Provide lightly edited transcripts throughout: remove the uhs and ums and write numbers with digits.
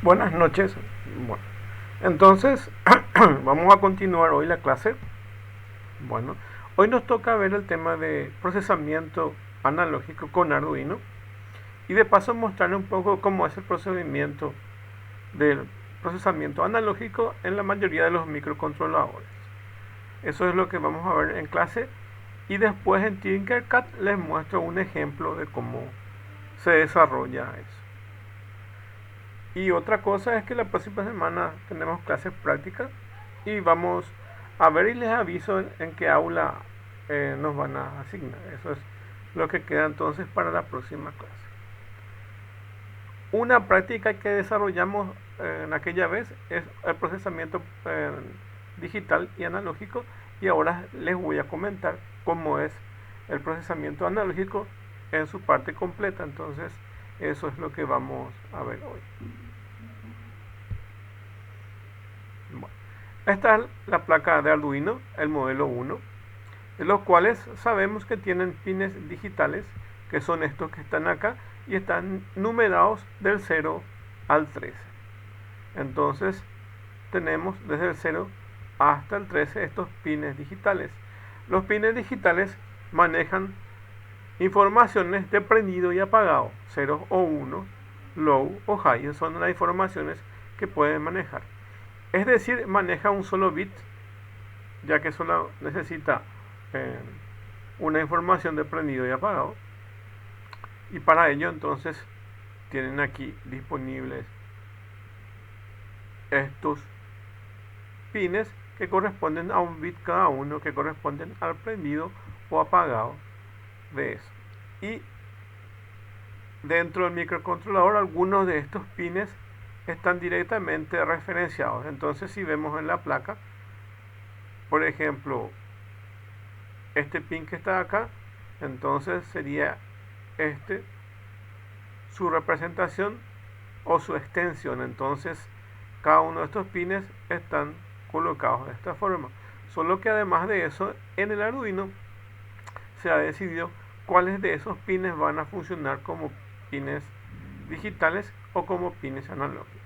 Buenas noches. Bueno, entonces vamos a continuar hoy la clase. Bueno, hoy nos toca ver el tema de procesamiento analógico con Arduino y de paso mostrarle un poco cómo es el procedimiento del procesamiento analógico en la mayoría de los microcontroladores. Eso es lo que vamos a ver en clase y después en Tinkercad les muestro un ejemplo de cómo se desarrolla eso. Y otra cosa es que la próxima semana tenemos clases prácticas y vamos a ver y les aviso en qué aula nos van a asignar. Eso es lo que queda entonces para la próxima clase. Una práctica que desarrollamos en aquella vez es el procesamiento digital y analógico y ahora les voy a comentar cómo es el procesamiento analógico en su parte completa. Entonces eso es lo que vamos a ver hoy. Bueno, esta es la placa de Arduino, el modelo 1, de los cuales sabemos que tienen pines digitales, que son estos que están acá, y están numerados del 0 al 13. Entonces tenemos desde el 0 hasta el 13 estos pines digitales. Los pines digitales manejan informaciones de prendido y apagado, 0 o 1, low o high, son las informaciones que pueden manejar. Es decir, maneja un solo bit, ya que solo necesita eh, una información de prendido y apagado. Y para ello entonces tienen aquí disponibles estos pines que corresponden a un bit cada uno, que corresponden al prendido o apagado de eso. Y dentro del microcontrolador algunos de estos pines están directamente referenciados. Entonces si vemos en la placa, por ejemplo, este pin que está acá, entonces sería este su representación o su extensión. Entonces cada uno de estos pines están colocados de esta forma. Solo que además de eso, en el Arduino se ha decidido cuáles de esos pines van a funcionar como pines digitales o como pines analógicos.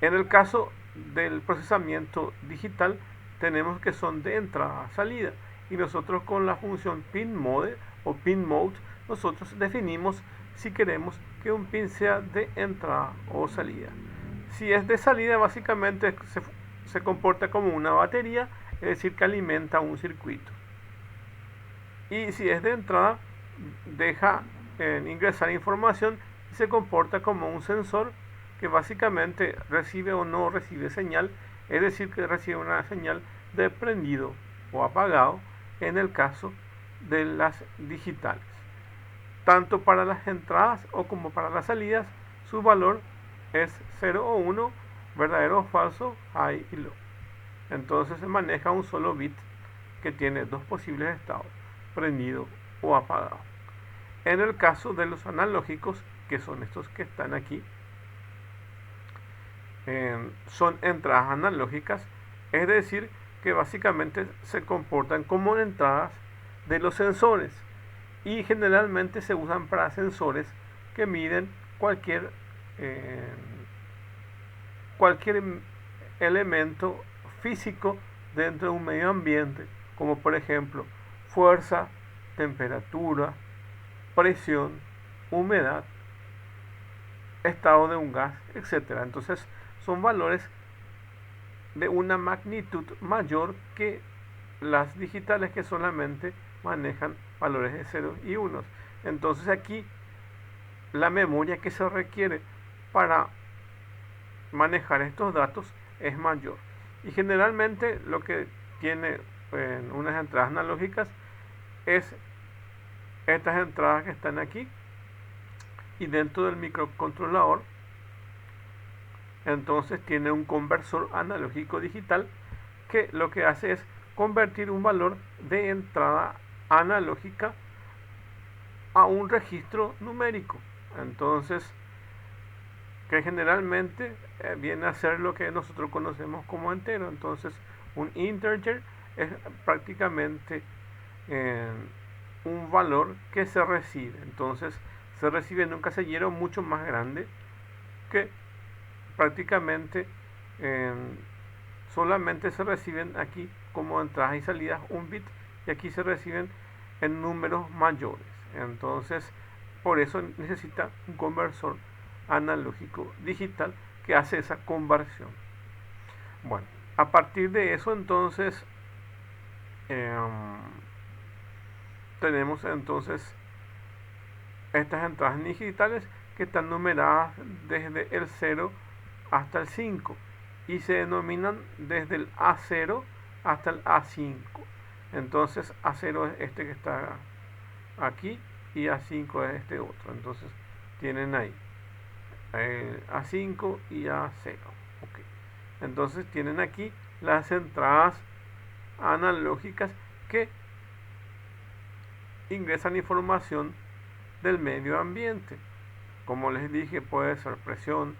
En el caso del procesamiento digital tenemos que son de entrada a salida y nosotros con la función pin mode o pin mode nosotros definimos si queremos que un pin sea de entrada o salida. Si es de salida básicamente se comporta como una batería, es decir que alimenta un circuito. Y si es de entrada deja ingresar información y se comporta como un sensor que básicamente recibe o no recibe señal, es decir que recibe una señal de prendido o apagado en el caso de las digitales. Tanto para las entradas o como para las salidas, su valor es 0 o 1, verdadero o falso, high y low. Entonces se maneja un solo bit que tiene dos posibles estados, prendido o apagado. En el caso de los analógicos, que son estos que están aquí, son entradas analógicas, es decir, que básicamente se comportan como entradas de los sensores y generalmente se usan para sensores que miden eh, cualquier elemento físico dentro de un medio ambiente, como por ejemplo fuerza, temperatura, presión, humedad, estado de un gas, etcétera. Entonces son valores de una magnitud mayor que las digitales que solamente manejan valores de 0 y 1. Entonces aquí la memoria que se requiere para manejar estos datos es mayor. Y generalmente lo que tiene unas entradas analógicas es estas entradas que están aquí y dentro del microcontrolador entonces tiene un conversor analógico digital que lo que hace es convertir un valor de entrada analógica a un registro numérico. Entonces, que generalmente viene a ser lo que nosotros conocemos como entero. Entonces, un integer es prácticamente eh, un valor que se recibe. Entonces, se recibe en un casillero mucho más grande que prácticamente solamente se reciben aquí como entradas y salidas un bit, y aquí se reciben en números mayores. Entonces, por eso necesita un conversor analógico digital que hace esa conversión. Bueno, a partir de eso entonces tenemos entonces estas entradas digitales que están numeradas desde el 0 hasta el 5 y se denominan desde el A0 hasta el A5. Entonces A0 es este que está aquí y A5 es este otro. Entonces tienen ahí A5 y A0. Okay. Entonces tienen aquí las entradas analógicas que ingresan información del medio ambiente. Como les dije, puede ser presión,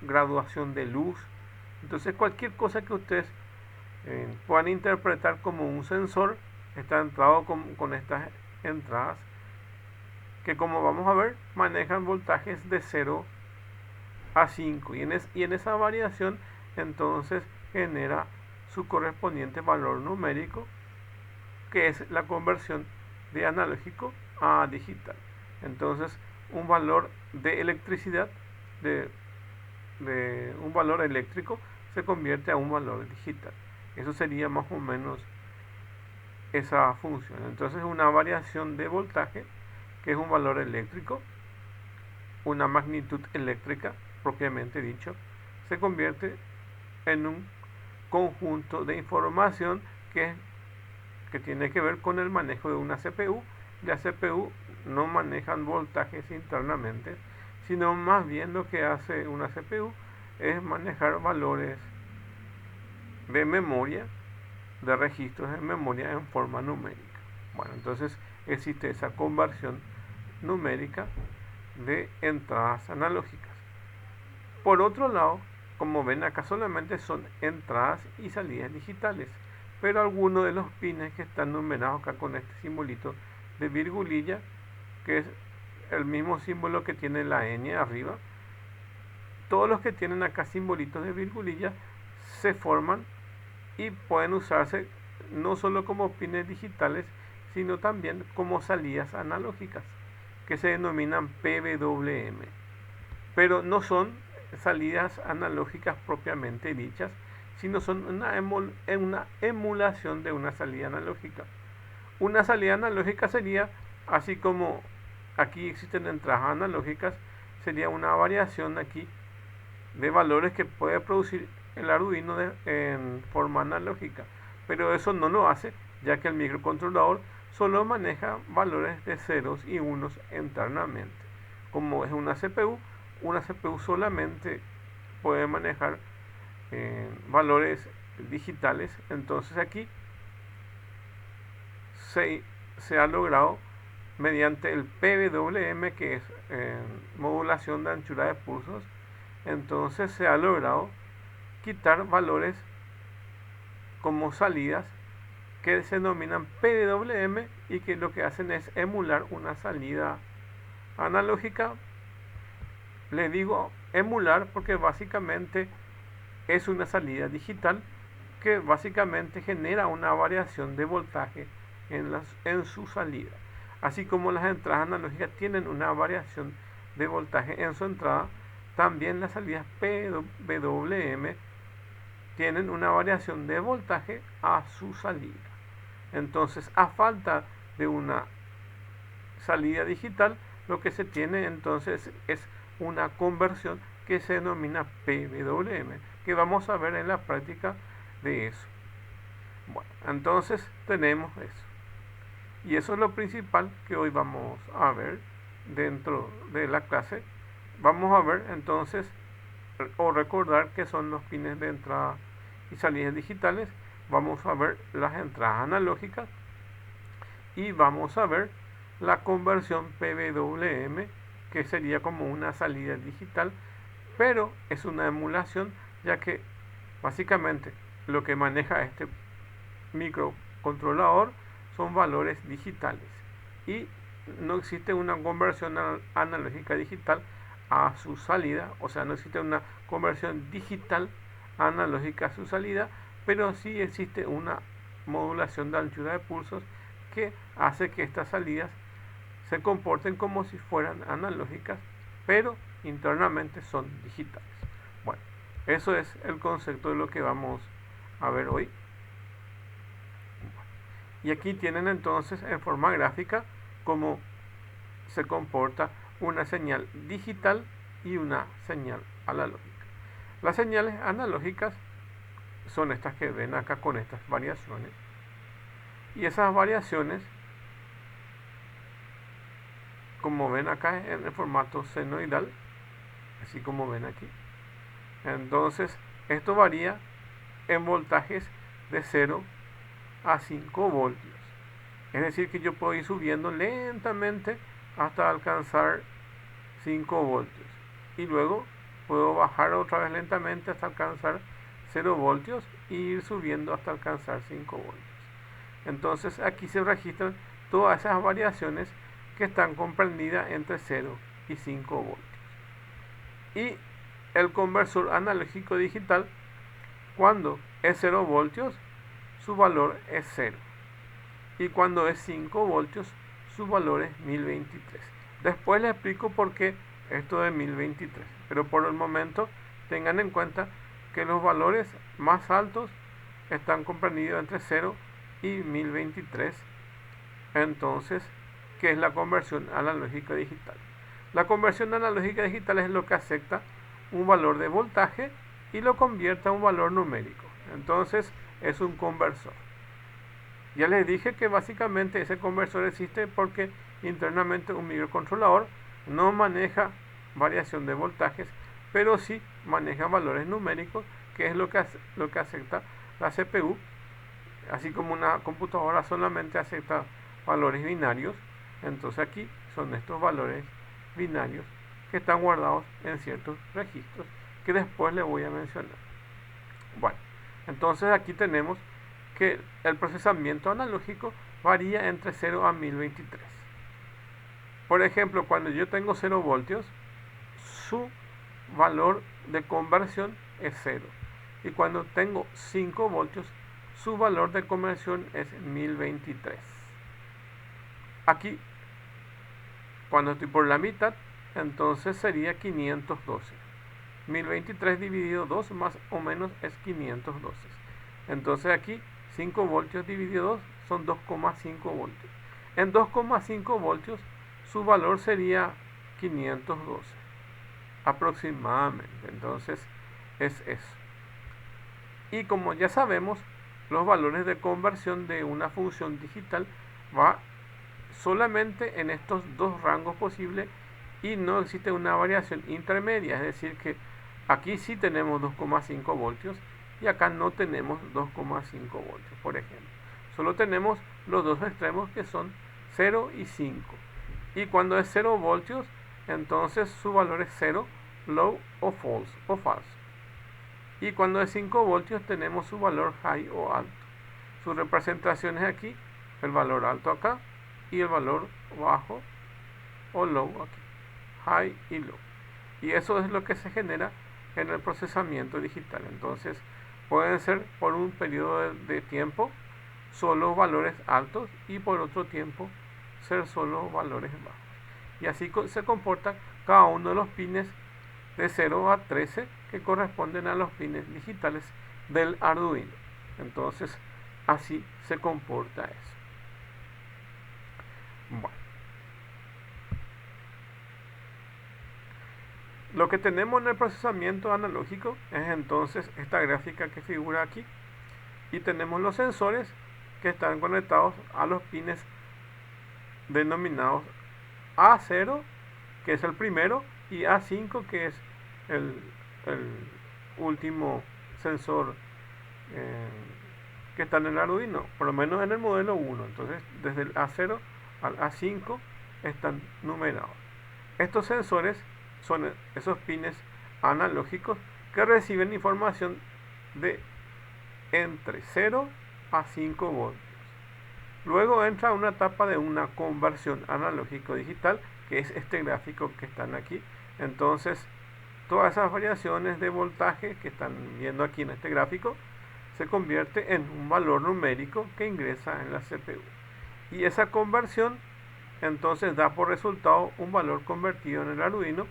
graduación de luz. Entonces cualquier cosa que ustedes puedan interpretar como un sensor está entrado con estas entradas que, como vamos a ver, manejan voltajes de 0 a 5 y en esa variación entonces genera su correspondiente valor numérico, que es la conversión de analógico a digital. Entonces un valor de electricidad de un valor eléctrico se convierte a un valor digital. Eso sería más o menos esa función. Entonces una variación de voltaje, que es un valor eléctrico, una magnitud eléctrica propiamente dicho, se convierte en un conjunto de información que tiene que ver con el manejo de una CPU. La CPU no manejan voltajes internamente, sino más bien lo que hace una CPU es manejar valores de memoria, de registros de memoria en forma numérica. Bueno, entonces existe esa conversión numérica de entradas analógicas. Por otro lado, como ven acá solamente son entradas y salidas digitales, pero algunos de los pines que están numerados acá con este simbolito de virgulilla, que es el mismo símbolo que tiene la N arriba, todos los que tienen acá simbolitos de virgulilla se forman y pueden usarse no solo como pines digitales, sino también como salidas analógicas, que se denominan PWM. Pero no son salidas analógicas propiamente dichas, sino son una emulación de una salida analógica. Una salida analógica sería, así como aquí existen entradas analógicas, sería una variación aquí de valores que puede producir el Arduino en forma analógica, pero eso no lo hace, ya que el microcontrolador solo maneja valores de ceros y unos internamente. Como es una CPU solamente puede manejar valores digitales. Entonces aquí se ha logrado mediante el PWM, que es modulación de anchura de pulsos. Entonces se ha logrado quitar valores como salidas que se denominan PWM y que lo que hacen es emular una salida analógica. Le digo emular porque básicamente es una salida digital que básicamente genera una variación de voltaje en su salida. Así como las entradas analógicas tienen una variación de voltaje en su entrada, también las salidas PWM tienen una variación de voltaje a su salida. Entonces, a falta de una salida digital, lo que se tiene entonces es una conversión que se denomina PWM, que vamos a ver en la práctica de eso. Bueno, entonces tenemos eso. Y eso es lo principal que hoy vamos a ver dentro de la clase. Vamos a ver entonces o recordar que son los pines de entrada y salidas digitales. Vamos a ver las entradas analógicas y vamos a ver la conversión PWM, que sería como una salida digital, pero es una emulación, ya que básicamente lo que maneja este microcontrolador son valores digitales y no existe una conversión analógica digital a su salida, o sea, no existe una conversión digital analógica a su salida, pero sí existe una modulación de anchura de pulsos que hace que estas salidas se comporten como si fueran analógicas, pero internamente son digitales. Bueno, eso es el concepto de lo que vamos a ver hoy. Y aquí tienen entonces en forma gráfica cómo se comporta una señal digital y una señal analógica. Las señales analógicas son estas que ven acá con estas variaciones. Y esas variaciones, como ven acá en el formato senoidal, así como ven aquí. Entonces, esto varía en voltajes de 0 a 5 voltios. Es decir, que yo puedo ir subiendo lentamente hasta alcanzar 5 voltios. Y luego puedo bajar otra vez lentamente hasta alcanzar 0 voltios y ir subiendo hasta alcanzar 5 voltios. Entonces aquí se registran todas esas variaciones que están comprendidas entre 0 y 5 voltios. Y el conversor analógico digital, cuando es 0 voltios, su valor es 0. Y cuando es 5 voltios, su valor es 1023. Después les explico por qué esto de 1023. Pero por el momento tengan en cuenta que los valores más altos están comprendidos entre 0 y 1023. Entonces, ¿qué es la conversión analógica digital? La conversión analógica digital es lo que acepta un valor de voltaje y lo convierte a un valor numérico. Entonces, es un conversor. Ya les dije que básicamente ese conversor existe porque internamente un microcontrolador no maneja variación de voltajes, pero sí maneja valores numéricos, que es lo que acepta la CPU, así como una computadora solamente acepta valores binarios. Entonces aquí son estos valores binarios que están guardados en ciertos registros que después les voy a mencionar. Bueno, entonces aquí tenemos que el procesamiento analógico varía entre 0 a 1023. Por ejemplo, cuando yo tengo 0 voltios, su valor de conversión es 0. Y cuando tengo 5 voltios, su valor de conversión es 1023. Aquí, cuando estoy por la mitad, entonces sería 512. 1023 dividido 2 más o menos es 512. Entonces aquí 5 voltios dividido 2 son 2,5 voltios. En 2,5 voltios su valor sería 512 aproximadamente. Entonces es eso. Y como ya sabemos, los valores de conversión de una función digital va solamente en estos dos rangos posibles y no existe una variación intermedia. Es decir que aquí sí tenemos 2,5 voltios y acá no tenemos 2,5 voltios, por ejemplo. Solo tenemos los dos extremos que son 0 y 5. Y cuando es 0 voltios, entonces su valor es 0, low o falso. Y cuando es 5 voltios tenemos su valor high o alto. Su representación es aquí, el valor alto acá y el valor bajo o low aquí, high y low. Y eso es lo que se genera en el procesamiento digital. Entonces pueden ser por un periodo de tiempo solo valores altos y por otro tiempo ser solo valores bajos. Y así se comporta cada uno de los pines de 0 a 13 que corresponden a los pines digitales del Arduino. Entonces así se comporta eso. Bueno, lo que tenemos en el procesamiento analógico es entonces esta gráfica que figura aquí, y tenemos los sensores que están conectados a los pines denominados A0, que es el primero, y A5, que es el último sensor que está en el Arduino, por lo menos en el modelo 1. Entonces desde el A0 al A5 están numerados. Estos sensores son esos pines analógicos que reciben información de entre 0 a 5 voltios. Luego entra una etapa de una conversión analógico-digital, que es este gráfico que están aquí, Entonces, todas esas variaciones de voltaje que están viendo aquí en este gráfico se convierte en un valor numérico que ingresa en la CPU. Y esa conversión entonces da por resultado un valor convertido en el Arduino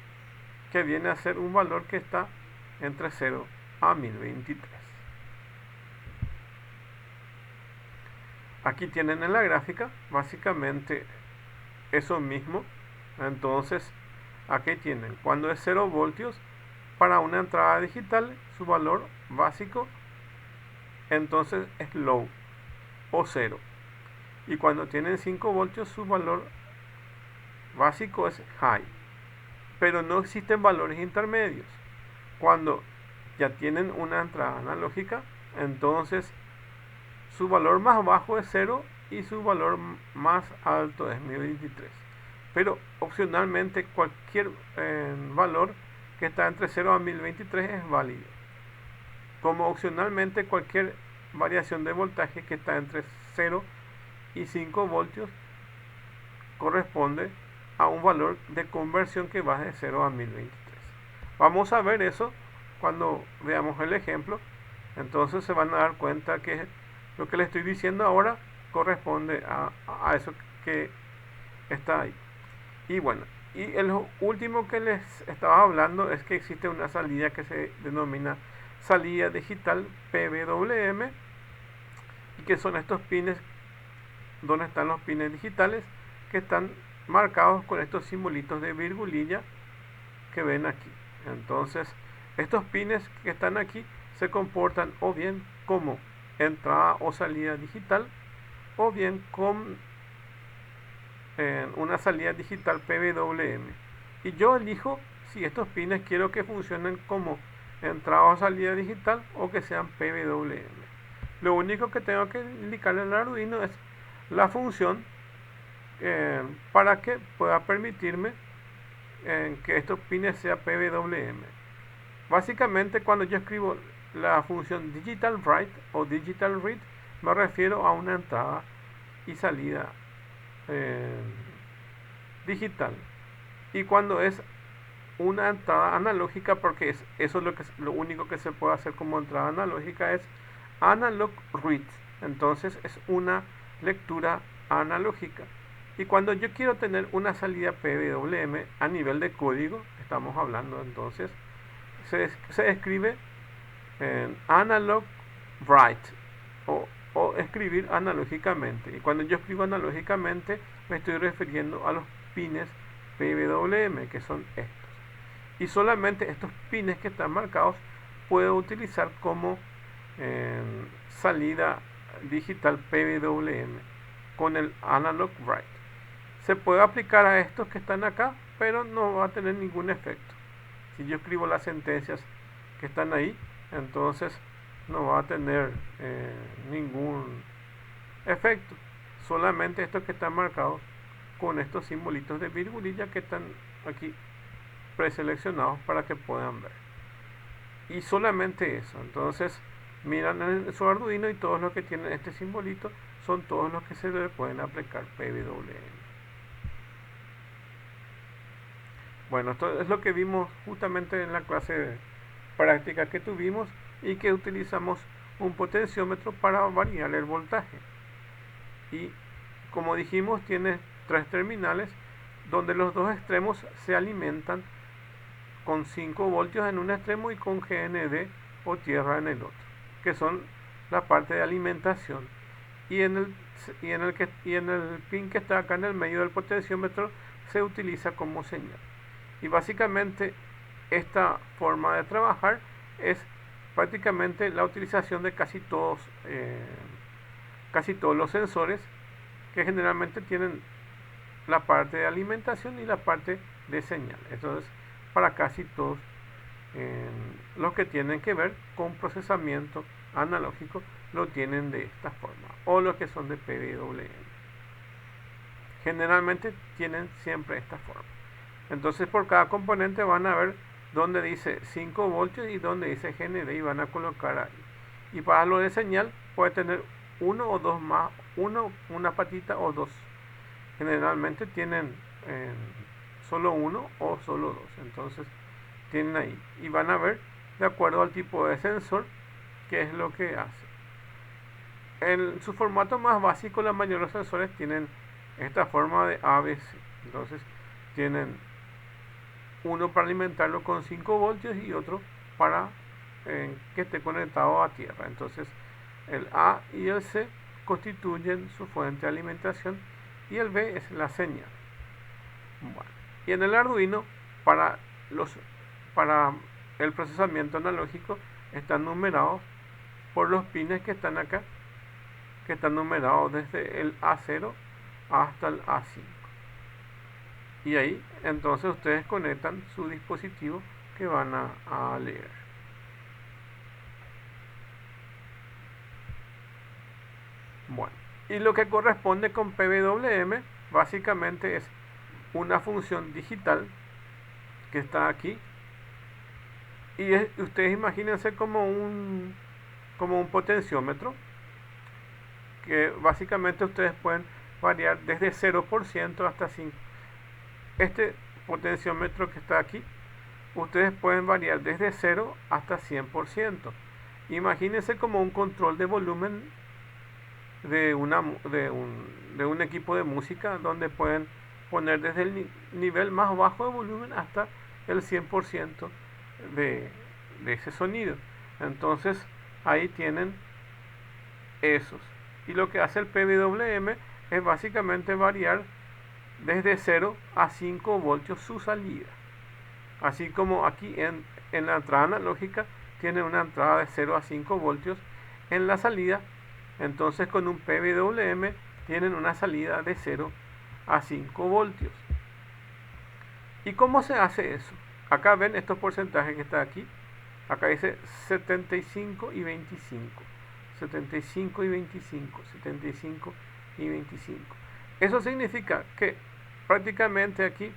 que viene a ser un valor que está entre 0 a 1023. Aquí tienen en la gráfica básicamente eso mismo. Entonces aquí tienen, cuando es 0 voltios para una entrada digital, su valor básico entonces es low o 0. Y cuando tienen 5 voltios, su valor básico es high. Pero no existen valores intermedios. Cuando ya tienen una entrada analógica, entonces su valor más bajo es 0 y su valor más alto es 1023. Pero opcionalmente cualquier valor que está entre 0 a 1023 es válido. Como opcionalmente cualquier variación de voltaje que está entre 0 y 5 voltios corresponde a un valor de conversión que va de 0 a 1023. Vamos a ver eso cuando veamos el ejemplo. Entonces se van a dar cuenta que lo que les estoy diciendo ahora corresponde a eso que está ahí. Y bueno, y el último que les estaba hablando es que existe una salida que se denomina salida digital PWM, y que son estos pines donde están los pines digitales que están marcados con estos simbolitos de virgulilla que ven aquí. Entonces estos pines que están aquí se comportan o bien como entrada o salida digital, o bien con una salida digital PWM. Y yo elijo si estos pines quiero que funcionen como entrada o salida digital o que sean PWM. Lo único que tengo que indicarle al Arduino es la función para que pueda permitirme que estos pines sean PWM. Básicamente, cuando yo escribo la función digital write o digital read, me refiero a una entrada y salida digital. Y cuando es una entrada analógica, porque eso es lo único que se puede hacer como entrada analógica, es analog read. Entonces es una lectura analógica. Y cuando yo quiero tener una salida PWM a nivel de código, estamos hablando entonces, se escribe en analog write o escribir analógicamente. Y cuando yo escribo analógicamente me estoy refiriendo a los pines PWM, que son estos. Y solamente estos pines que están marcados puedo utilizar como salida digital PWM con el analog write. Se puede aplicar a estos que están acá, pero no va a tener ningún efecto. Si yo escribo las sentencias que están ahí, entonces no va a tener ningún efecto. Solamente estos que están marcados con estos simbolitos de virgulilla que están aquí preseleccionados para que puedan ver. Y solamente eso. Entonces miran en su Arduino y todos los que tienen este simbolito son todos los que se le pueden aplicar PWM. Bueno, esto es lo que vimos justamente en la clase práctica que tuvimos, y que utilizamos un potenciómetro para variar el voltaje. Y como dijimos, tiene 3 terminales donde los dos extremos se alimentan con 5 voltios en un extremo y con GND o tierra en el otro, que son la parte de alimentación. Y en el pin que está acá en el medio del potenciómetro se utiliza como señal. Y básicamente esta forma de trabajar es prácticamente la utilización de casi todos los sensores, que generalmente tienen la parte de alimentación y la parte de señal. Entonces, para casi todos los que tienen que ver con procesamiento analógico lo tienen de esta forma, o los que son de PWM generalmente tienen siempre esta forma. Entonces, por cada componente van a ver donde dice 5 voltios y donde dice GND, y van a colocar ahí. Y para lo de señal puede tener uno o dos más, una patita o dos. Generalmente tienen solo uno o solo dos. Entonces tienen ahí y van a ver de acuerdo al tipo de sensor qué es lo que hace. En su formato más básico, la mayoría de los sensores tienen esta forma de ABC. Entonces tienen uno para alimentarlo con 5 voltios y otro para que esté conectado a tierra. Entonces el A y el C constituyen su fuente de alimentación y el B es la señal. Bueno, y en el Arduino, para, para el procesamiento analógico, están numerados por los pines que están acá, que están numerados desde el A0 hasta el A5. Y ahí entonces ustedes conectan su dispositivo que van a leer. Bueno, y lo que corresponde con PWM básicamente es una función digital que está aquí. Y ustedes imagínense como un potenciómetro que básicamente ustedes pueden variar desde 0% hasta 5. Este potenciómetro que está aquí, ustedes pueden variar desde 0 hasta 100%. Imagínense como un control de volumen de un equipo de música donde pueden poner desde el nivel más bajo de volumen hasta el 100% de ese sonido. Entonces ahí tienen esos. Y lo que hace el PWM es básicamente variar desde 0 a 5 voltios su salida. Así como aquí en la entrada analógica tiene una entrada de 0 a 5 voltios en la salida. Entonces con un PWM tienen una salida de 0 a 5 voltios. ¿Y cómo se hace eso? Acá ven estos porcentajes que está aquí. Acá dice 75 y 25. 75 y 25. 75 y 25. Eso significa que prácticamente aquí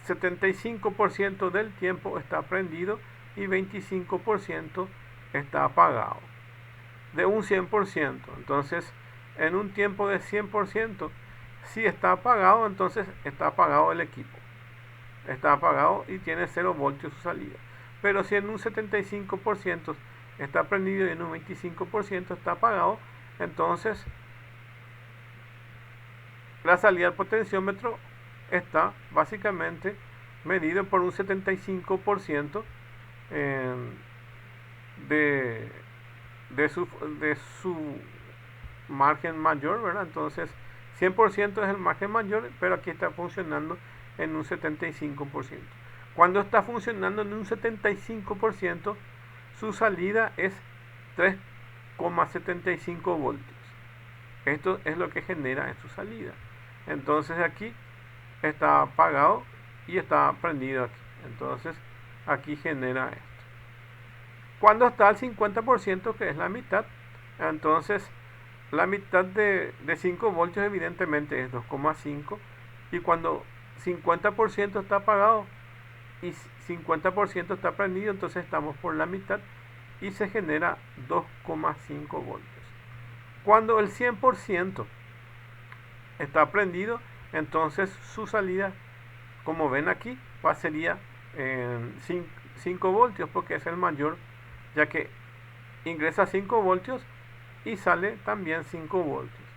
75% del tiempo está prendido y 25% está apagado. De un 100%. Entonces, en un tiempo de 100%, si está apagado, entonces está apagado el equipo. Está apagado y tiene 0 voltios su salida. Pero si en un 75% está prendido y en un 25% está apagado, entonces la salida del potenciómetro está básicamente medido por un 75% de su margen mayor, ¿verdad? Entonces 100% es el margen mayor, pero aquí está funcionando en un 75%. Cuando está funcionando en un 75%, su salida es 3,75 voltios. Esto es lo que genera en su salida. Entonces aquí está apagado y está prendido aquí. Entonces aquí genera esto. Cuando está al 50%, que es la mitad, entonces la mitad de 5 voltios evidentemente es 2,5. Y cuando 50% está apagado y 50% está prendido, entonces estamos por la mitad y se genera 2,5 voltios. Cuando el 100% está prendido, entonces su salida, como ven aquí, sería 5 voltios, porque es el mayor, ya que ingresa 5 voltios y sale también 5 voltios.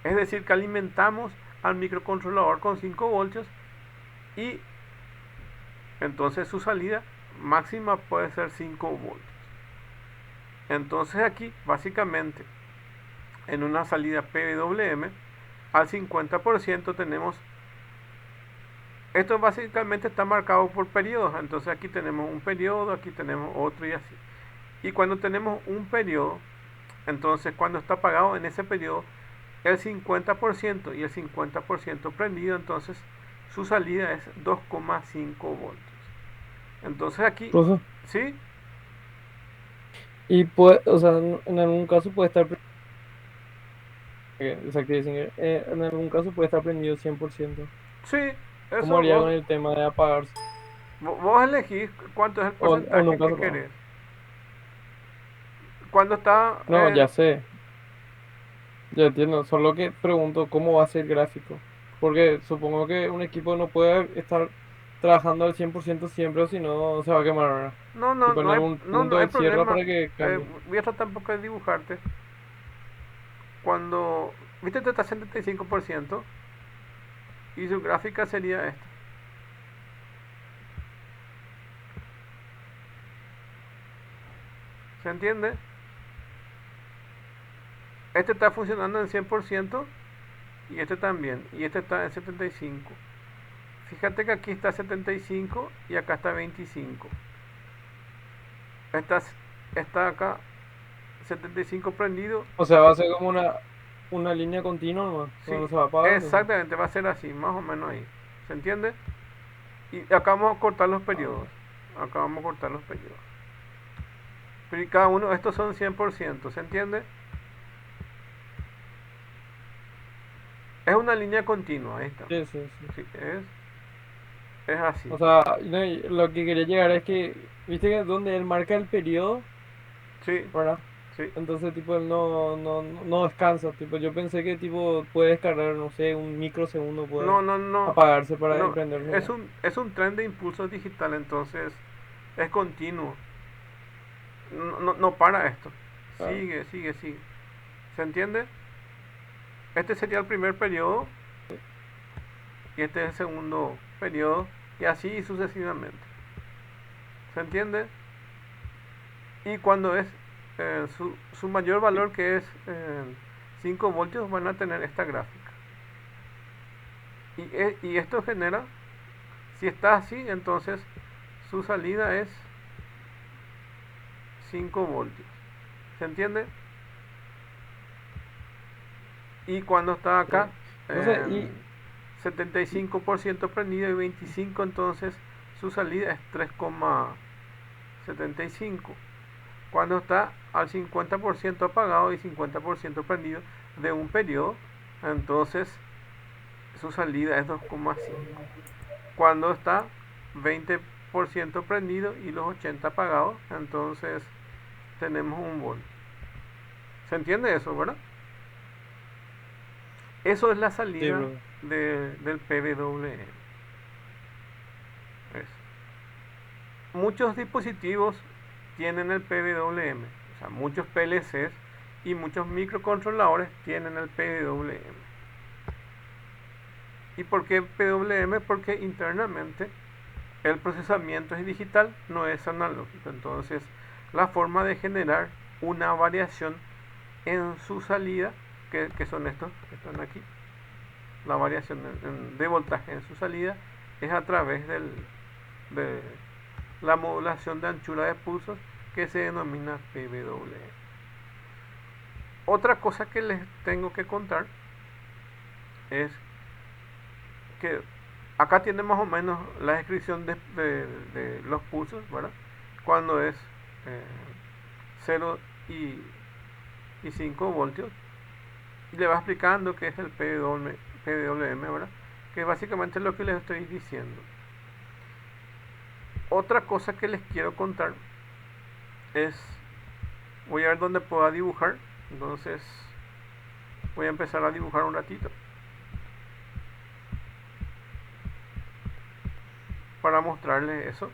Es decir, que alimentamos al microcontrolador con 5 voltios y entonces su salida máxima puede ser 5 voltios. Entonces aquí, básicamente, en una salida PWM, al 50% tenemos, esto básicamente está marcado por periodos, entonces aquí tenemos un periodo, aquí tenemos otro y así. Y cuando tenemos un periodo, entonces cuando está apagado en ese periodo, el 50% y el 50% prendido, entonces su salida es 2,5 voltios. Entonces aquí, Profe, ¿sí? y puede, o sea, en algún caso puede estar, en algún caso puede estar prendido 100%. Sí, ¿Cómo eso haría con el tema de apagarse? vos elegís cuánto es el O porcentaje nunca que no. querés. Cuando está, No, ya sé, ya entiendo. Solo que pregunto cómo va a ser el gráfico. Porque supongo que un equipo no puede estar trabajando al 100% siempre, o si no se va a quemar, ¿verdad? No, no, Tipo, en no hay, algún no, no punto hay él cierra problema. para que cambie. Voy a tratar un poco de dibujarte. Cuando, viste, este está 75% y su gráfica sería esta. ¿Se entiende? Este está funcionando en 100% y este también. Y este está en 75. Fíjate que aquí está 75 y acá está 25. Está, está acá 75 prendido. O sea, va a ser como una línea continua nomás, Sí, donde se va apagando. Así. exactamente, va a ser así, más o menos ahí. ¿Se entiende? Y acá vamos a cortar los Ah, periodos. Acá vamos a cortar los periodos. Pero y cada uno, estos son 100%, ¿se entiende? Es una línea continua, ahí está. sí, sí, sí. Sí, es así. O sea, no, y lo que quería llegar es que, viste que donde él marca el periodo, Sí, ¿verdad? sí. Entonces, tipo, él no descansa. Tipo, yo pensé que, tipo, puede descargar, no sé, un microsegundo, No, puede no, no. apagarse para No, emprenderse. ¿No? es un tren de impulso digital, entonces es continuo. No, no, no para esto. Claro. Sigue, sigue, sigue. ¿Se entiende? Este sería el primer periodo y este es el segundo periodo y así sucesivamente. ¿Se entiende? Y cuando es su mayor valor, que es 5 voltios, van a tener esta gráfica. Y esto genera, si está así, entonces su salida es 5 voltios. ¿Se entiende? Y cuando está Sí. acá, No sé, en y 75% prendido y 25, entonces su salida es 3,75. Cuando está al 50% apagado y 50% prendido de un periodo, entonces su salida es 2,5. Cuando está 20% prendido y los 80 apagados, entonces tenemos un volt. ¿Se entiende eso, verdad? Eso es la sí, salida bro. del PWM. Es. Muchos dispositivos tienen el PWM, o sea, muchos PLCs y muchos microcontroladores tienen el PWM. ¿Y por qué PWM? Porque internamente el procesamiento es digital, no es analógico. Entonces, la forma de generar una variación en su salida, que son estos que están aquí, la variación de voltaje en su salida, es a través de la modulación de anchura de pulsos que se denomina PWM. Otra cosa que les tengo que contar es que acá tiene más o menos la descripción de los pulsos, ¿verdad? Cuando es eh, 0 y 5 voltios. Y le va explicando qué es el PWM, ¿verdad? Que es básicamente lo que les estoy diciendo. Otra cosa que les quiero contar es, voy a ver dónde pueda dibujar. Entonces voy a empezar a dibujar un ratito para mostrarles eso.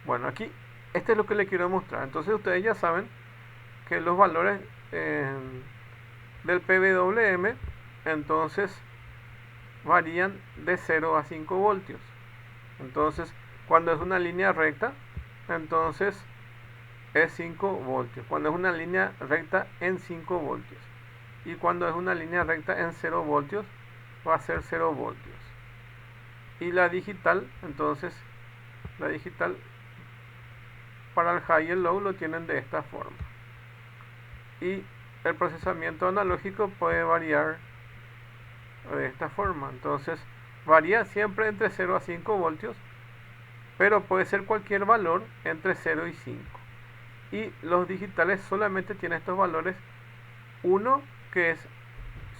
Bueno, aquí, este es lo que les quiero mostrar. Entonces ustedes ya saben que los valores eh, del PWM entonces varían de 0 a 5 voltios. Entonces, cuando es una línea recta, entonces es 5 voltios. Cuando es una línea recta en 5 voltios. Y cuando es una línea recta en 0 voltios, va a ser 0 voltios. Y la digital, entonces, la digital para el high y el low lo tienen de esta forma. Y el procesamiento analógico puede variar de esta forma. Entonces, varía siempre entre 0 a 5 voltios, pero puede ser cualquier valor entre 0 y 5. Y los digitales solamente tienen estos valores: 1, que es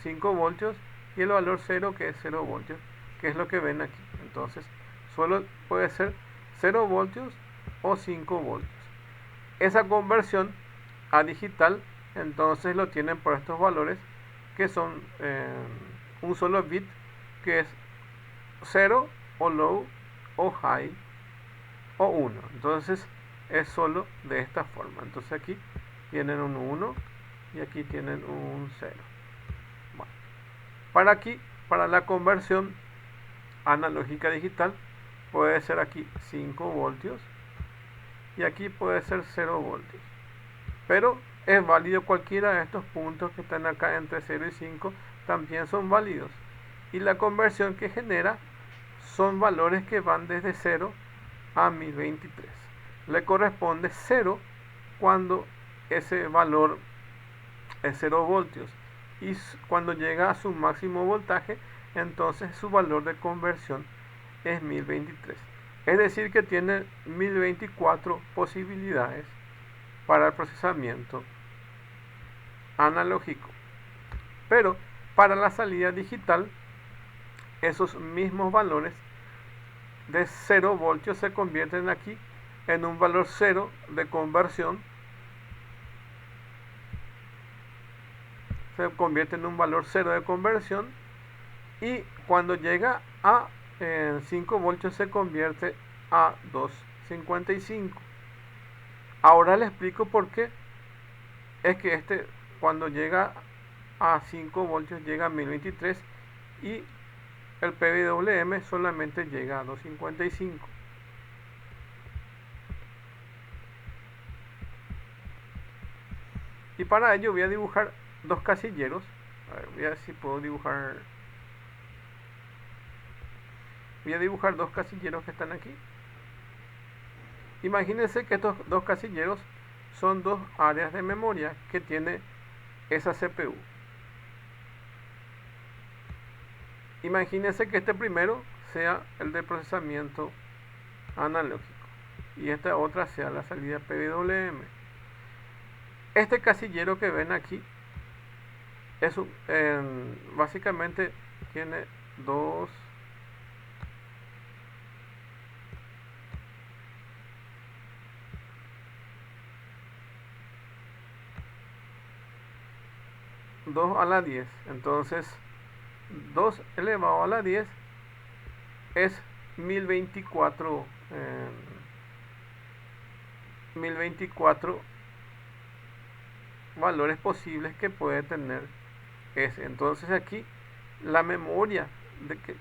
5 voltios, y el valor 0, que es 0 voltios, que es lo que ven aquí. Entonces, solo puede ser 0 voltios o 5 voltios. Esa conversión a digital entonces lo tienen por estos valores que son un solo bit, que es 0 o low o high o 1. Entonces es solo de esta forma. Entonces aquí tienen un 1 y aquí tienen un 0. Bueno, para la conversión analógica digital puede ser aquí 5 voltios y aquí puede ser 0 voltios. Pero es válido cualquiera de estos puntos que están acá entre 0 y 5, también son válidos. Y la conversión que genera son valores que van desde 0 a 1023. Le corresponde 0 cuando ese valor es 0 voltios. Y cuando llega a su máximo voltaje, entonces su valor de conversión es 1023. Es decir, que tiene 1024 posibilidades para el procesamiento analógico. Pero para la salida digital, esos mismos valores de 0 voltios se convierten aquí en un valor 0 de conversión. Se convierte en un valor 0 de conversión, y cuando llega a 5 voltios se convierte a 255. Ahora le explico por qué es que cuando llega a 5 voltios llega a 1023 y el PWM solamente llega a 255. Y para ello voy a dibujar dos casilleros. A ver, voy a ver si puedo dibujar. Voy a dibujar dos casilleros que están aquí. Imagínense que estos dos casilleros son dos áreas de memoria que tiene esa CPU. Imagínense que este primero sea el de procesamiento analógico y esta otra sea la salida PWM. Este casillero que ven aquí es básicamente tiene dos a la 10. Entonces 2 elevado a la 10 es 1024 valores posibles que puede tener ese. Entonces aquí la memoria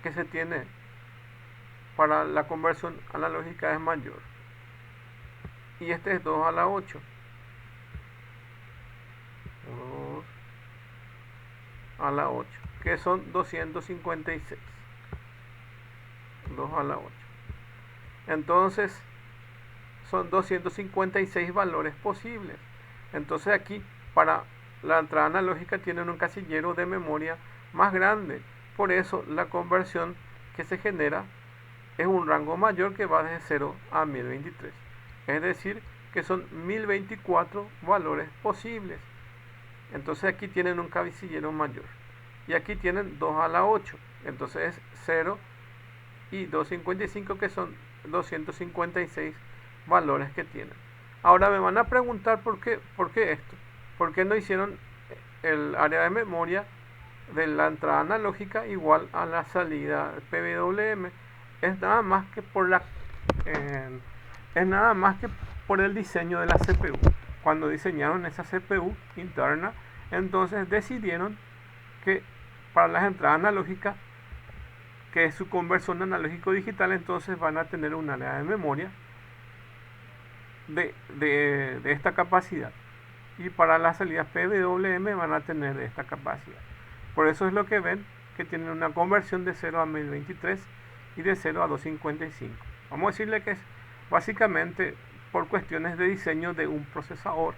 que se tiene para la conversión analógica es mayor, y este es 2 a la 8. 2 a la 8, que son 256. 2 a la 8. Entonces son 256 valores posibles. Entonces aquí para la entrada analógica tienen un casillero de memoria más grande. Por eso la conversión que se genera es un rango mayor, que va desde 0 a 1023. Es decir, que son 1024 valores posibles. Entonces aquí tienen un casillero mayor. Y aquí tienen 2 a la 8. Entonces es 0 y 255, que son 256 valores que tienen. Ahora me van a preguntar por qué esto. ¿Por qué no hicieron el área de memoria de la entrada analógica igual a la salida PWM? Es nada más que por el diseño de la CPU. Cuando diseñaron esa CPU interna, entonces decidieron que para las entradas analógicas, que es su conversión analógico digital, entonces van a tener un área de memoria de esta capacidad, y para las salidas PWM van a tener esta capacidad. Por eso es lo que ven que tienen una conversión de 0 a 1023 y de 0 a 255. Vamos a decirle que es básicamente por cuestiones de diseño de un procesador,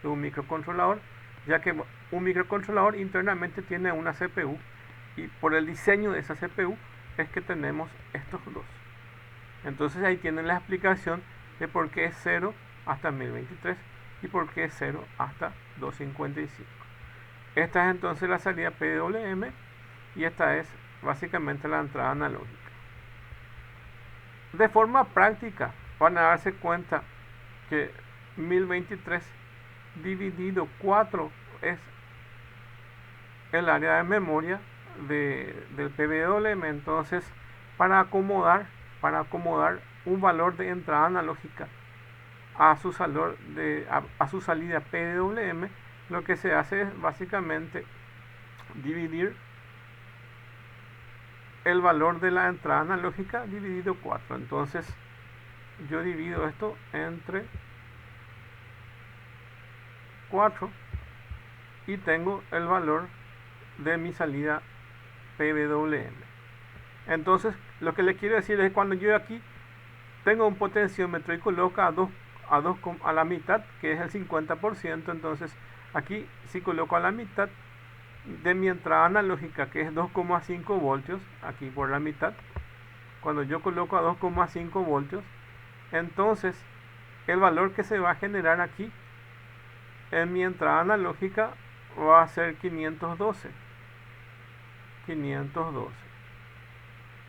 de un microcontrolador, ya que un microcontrolador internamente tiene una CPU, y por el diseño de esa CPU es que tenemos estos dos. Entonces ahí tienen la explicación de por qué es 0 hasta 1023 y por qué es 0 hasta 255. Esta es entonces la salida PWM y esta es básicamente la entrada analógica. De forma práctica, van a darse cuenta que 1023 dividido 4 es el área de memoria del PWM. Entonces, para acomodar un valor de entrada analógica a su salida PWM, lo que se hace es básicamente dividir el valor de la entrada analógica dividido 4. Entonces yo divido esto entre 4 y tengo el valor de mi salida PWM. Entonces lo que le quiero decir es que cuando yo aquí tengo un potenciómetro y coloco a la mitad, que es el 50%, entonces aquí si coloco a la mitad de mi entrada analógica, que es 2,5 voltios, aquí por la mitad, cuando yo coloco a 2,5 voltios, entonces el valor que se va a generar aquí en mi entrada analógica va a ser 512.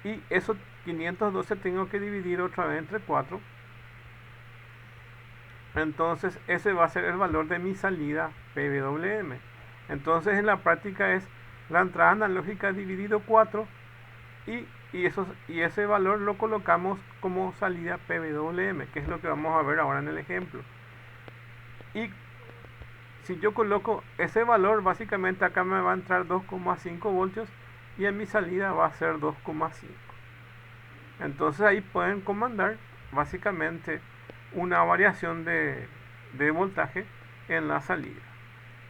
Y eso 512 tengo que dividir otra vez entre 4. Entonces ese va a ser el valor de mi salida PWM. Entonces en la práctica es la entrada analógica dividido 4 y ese valor lo colocamos como salida PWM, que es lo que vamos a ver ahora en el ejemplo. Y si yo coloco ese valor, básicamente acá me va a entrar 2,5 voltios y en mi salida va a ser 2,5. Entonces ahí pueden comandar básicamente una variación de voltaje en la salida.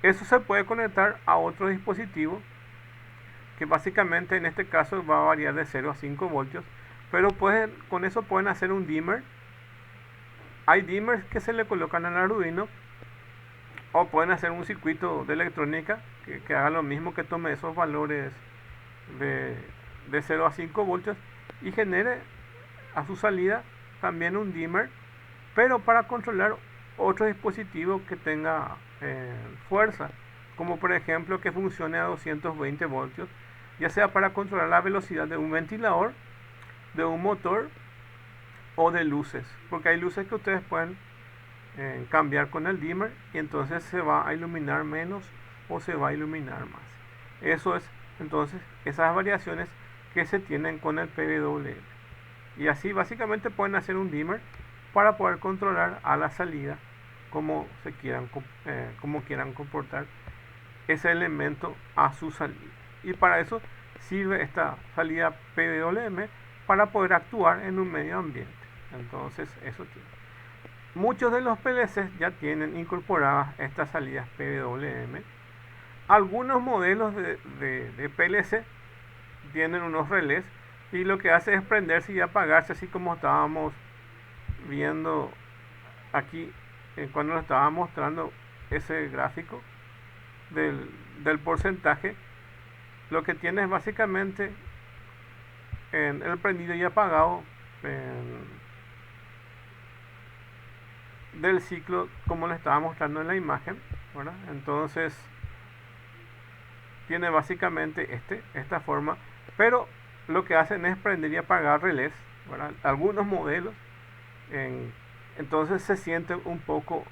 Eso se puede conectar a otro dispositivo que básicamente en este caso va a variar de 0 a 5 voltios, pero con eso pueden hacer un dimmer. Hay dimmers que se le colocan al Arduino, o pueden hacer un circuito de electrónica que haga lo mismo, que tome esos valores de 0 a 5 voltios y genere a su salida también un dimmer, pero para controlar otro dispositivo que tenga fuerza, como por ejemplo que funcione a 220 voltios, ya sea para controlar la velocidad de un ventilador, de un motor o de luces, porque hay luces que ustedes pueden cambiar con el dimmer y entonces se va a iluminar menos o se va a iluminar más. Eso es entonces esas variaciones que se tienen con el PWM. Y así básicamente pueden hacer un dimmer para poder controlar a la salida como quieran comportar ese elemento a su salida. Y para eso sirve esta salida PWM, para poder actuar en un medio ambiente. Entonces eso tiene. Muchos de los PLCs ya tienen incorporadas estas salidas PWM. Algunos modelos de PLC tienen unos relés y lo que hace es prenderse y apagarse, así como estábamos viendo aquí cuando nos estaba mostrando ese gráfico del porcentaje. Lo que tiene es básicamente en el prendido y apagado del ciclo, como le estaba mostrando en la imagen, ¿verdad? Entonces tiene básicamente esta forma, pero lo que hacen es prender y apagar relés, ¿verdad? Algunos modelos, entonces se siente un poco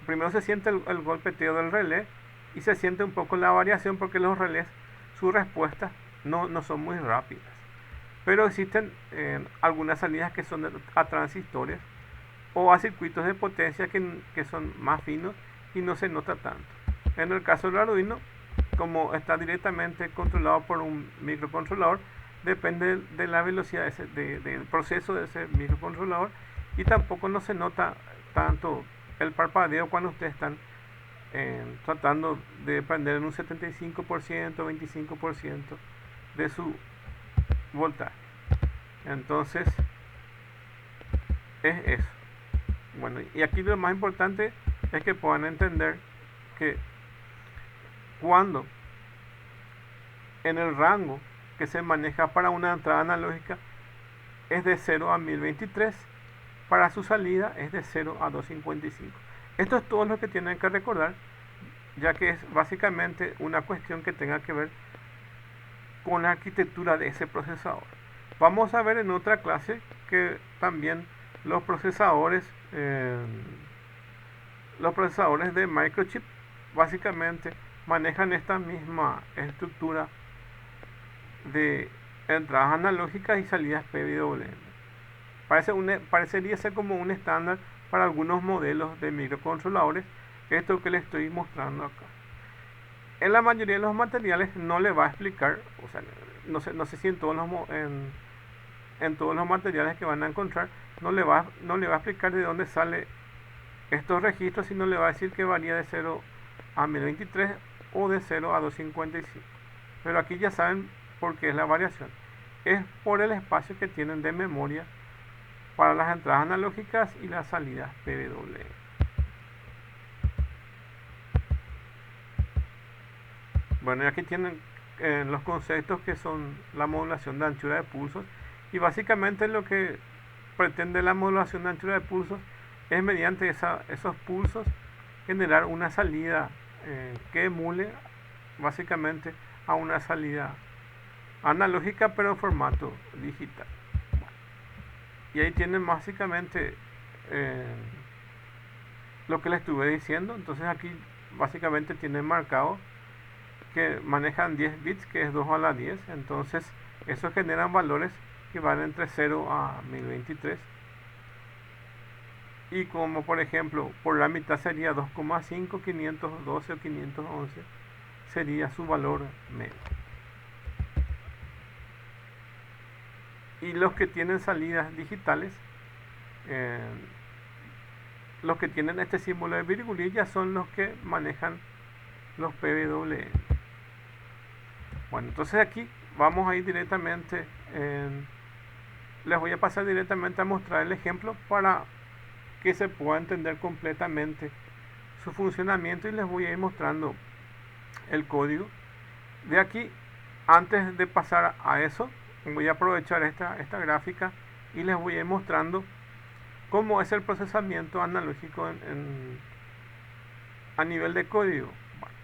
primero se siente el golpeteo del relé y se siente un poco la variación, porque los relés, su respuesta no son muy rápidas, pero existen algunas salidas que son a transistores o a circuitos de potencia que son más finos y no se nota tanto. En el caso del Arduino, como está directamente controlado por un microcontrolador, depende de la velocidad del proceso de ese microcontrolador, y tampoco no se nota tanto el parpadeo cuando ustedes están tratando de prender en un 75%, 25% de su voltaje. Entonces es eso. Bueno, y aquí lo más importante es que puedan entender que cuando en el rango que se maneja para una entrada analógica es de 0 a 1023, para su salida es de 0 a 255. Esto es todo lo que tienen que recordar, ya que es básicamente una cuestión que tenga que ver con la arquitectura de ese procesador. Vamos a ver en otra clase que también los procesadores, los procesadores de microchip básicamente manejan esta misma estructura de entradas analógicas y salidas PWM. Parecería ser como un estándar para algunos modelos de microcontroladores, esto que les estoy mostrando acá. En la mayoría de los materiales no le va a explicar, o sea, no sé si en todos en todos los materiales que van a encontrar, no le va a explicar de dónde sale estos registros, sino le va a decir que varía de 0 a 1023 o de 0 a 255. Pero aquí ya saben por qué es la variación. Es por el espacio que tienen de memoria para las entradas analógicas y las salidas PWM. Bueno, y aquí tienen los conceptos que son la modulación de anchura de pulsos, y básicamente lo que pretende la modulación de anchura de pulsos es mediante esos pulsos generar una salida que emule básicamente a una salida analógica pero en formato digital. Y ahí tienen básicamente lo que les estuve diciendo. Entonces aquí básicamente tienen marcado que manejan 10 bits, que es 2 a la 10. Entonces eso generan valores que van entre 0 a 1023. Y como por ejemplo por la mitad sería 2,5, 512 o 511 sería su valor medio. Y los que tienen salidas digitales, los que tienen este símbolo de virgulilla son los que manejan los PWM. Bueno, entonces aquí vamos a ir directamente, les voy a pasar directamente a mostrar el ejemplo para que se pueda entender completamente su funcionamiento, y les voy a ir mostrando el código. De aquí, antes de pasar a eso, voy a aprovechar esta gráfica y les voy a ir mostrando cómo es el procesamiento analógico a nivel de código. Bueno,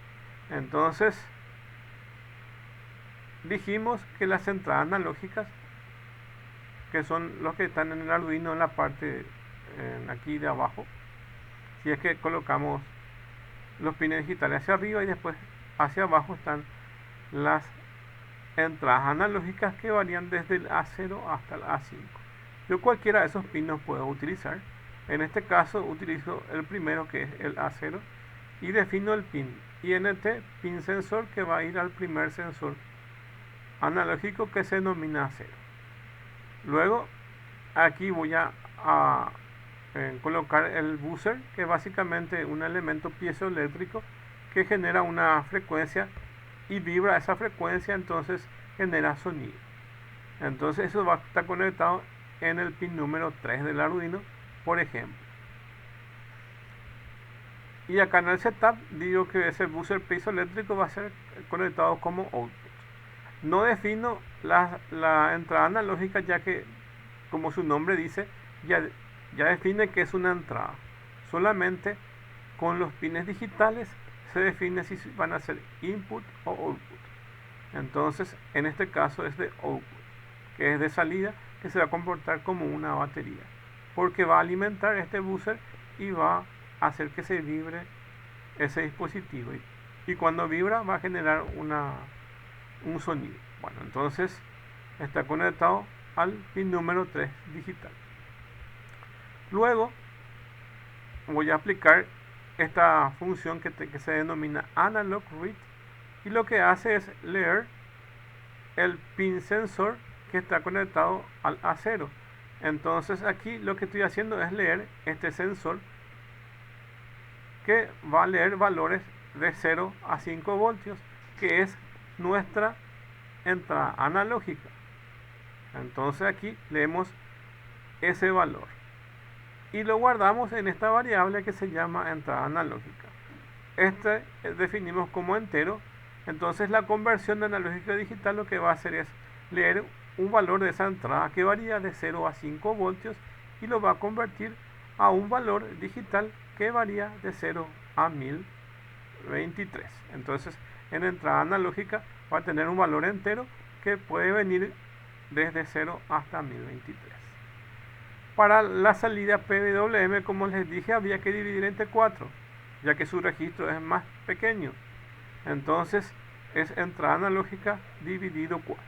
entonces dijimos que las entradas analógicas, que son los que están en el Arduino en la parte aquí de abajo, si es que colocamos los pines digitales hacia arriba, y después hacia abajo están las entradas analógicas que varían desde el A0 hasta el A5. Yo cualquiera de esos pines puedo utilizar. En este caso utilizo el primero, que es el A0, y defino el pin INT, pin sensor, que va a ir al primer sensor analógico que se denomina A0. Luego aquí voy a colocar el buzzer, que es básicamente un elemento piezoeléctrico que genera una frecuencia y vibra esa frecuencia, entonces genera sonido. Entonces eso va a estar conectado en el pin número 3 del Arduino, por ejemplo. Y acá en el setup digo que ese buzzer piezoeléctrico va a ser conectado como output. No defino la entrada analógica, ya que, como su nombre dice, ya define que es una entrada. Solamente con los pines digitales se define si van a ser input o output. Entonces, en este caso es de output, que es de salida, que se va a comportar como una batería, porque va a alimentar este buzzer y va a hacer que se vibre ese dispositivo. Y cuando vibra va a generar un sonido. Bueno, entonces está conectado al pin número 3 digital. Luego voy a aplicar esta función que se denomina analog read, y lo que hace es leer el pin sensor que está conectado al A0. Entonces aquí lo que estoy haciendo es leer este sensor, que va a leer valores de 0 a 5 voltios, que es nuestra entrada analógica. Entonces aquí leemos ese valor y lo guardamos en esta variable que se llama entrada analógica. Este definimos como entero. Entonces la conversión de analógico a digital lo que va a hacer es leer un valor de esa entrada que varía de 0 a 5 voltios y lo va a convertir a un valor digital que varía de 0 a 1023. Entonces en entrada analógica va a tener un valor entero que puede venir desde 0 hasta 1023. Para la salida PWM, como les dije, había que dividir entre 4, ya que su registro es más pequeño. Entonces es entrada analógica dividido 4.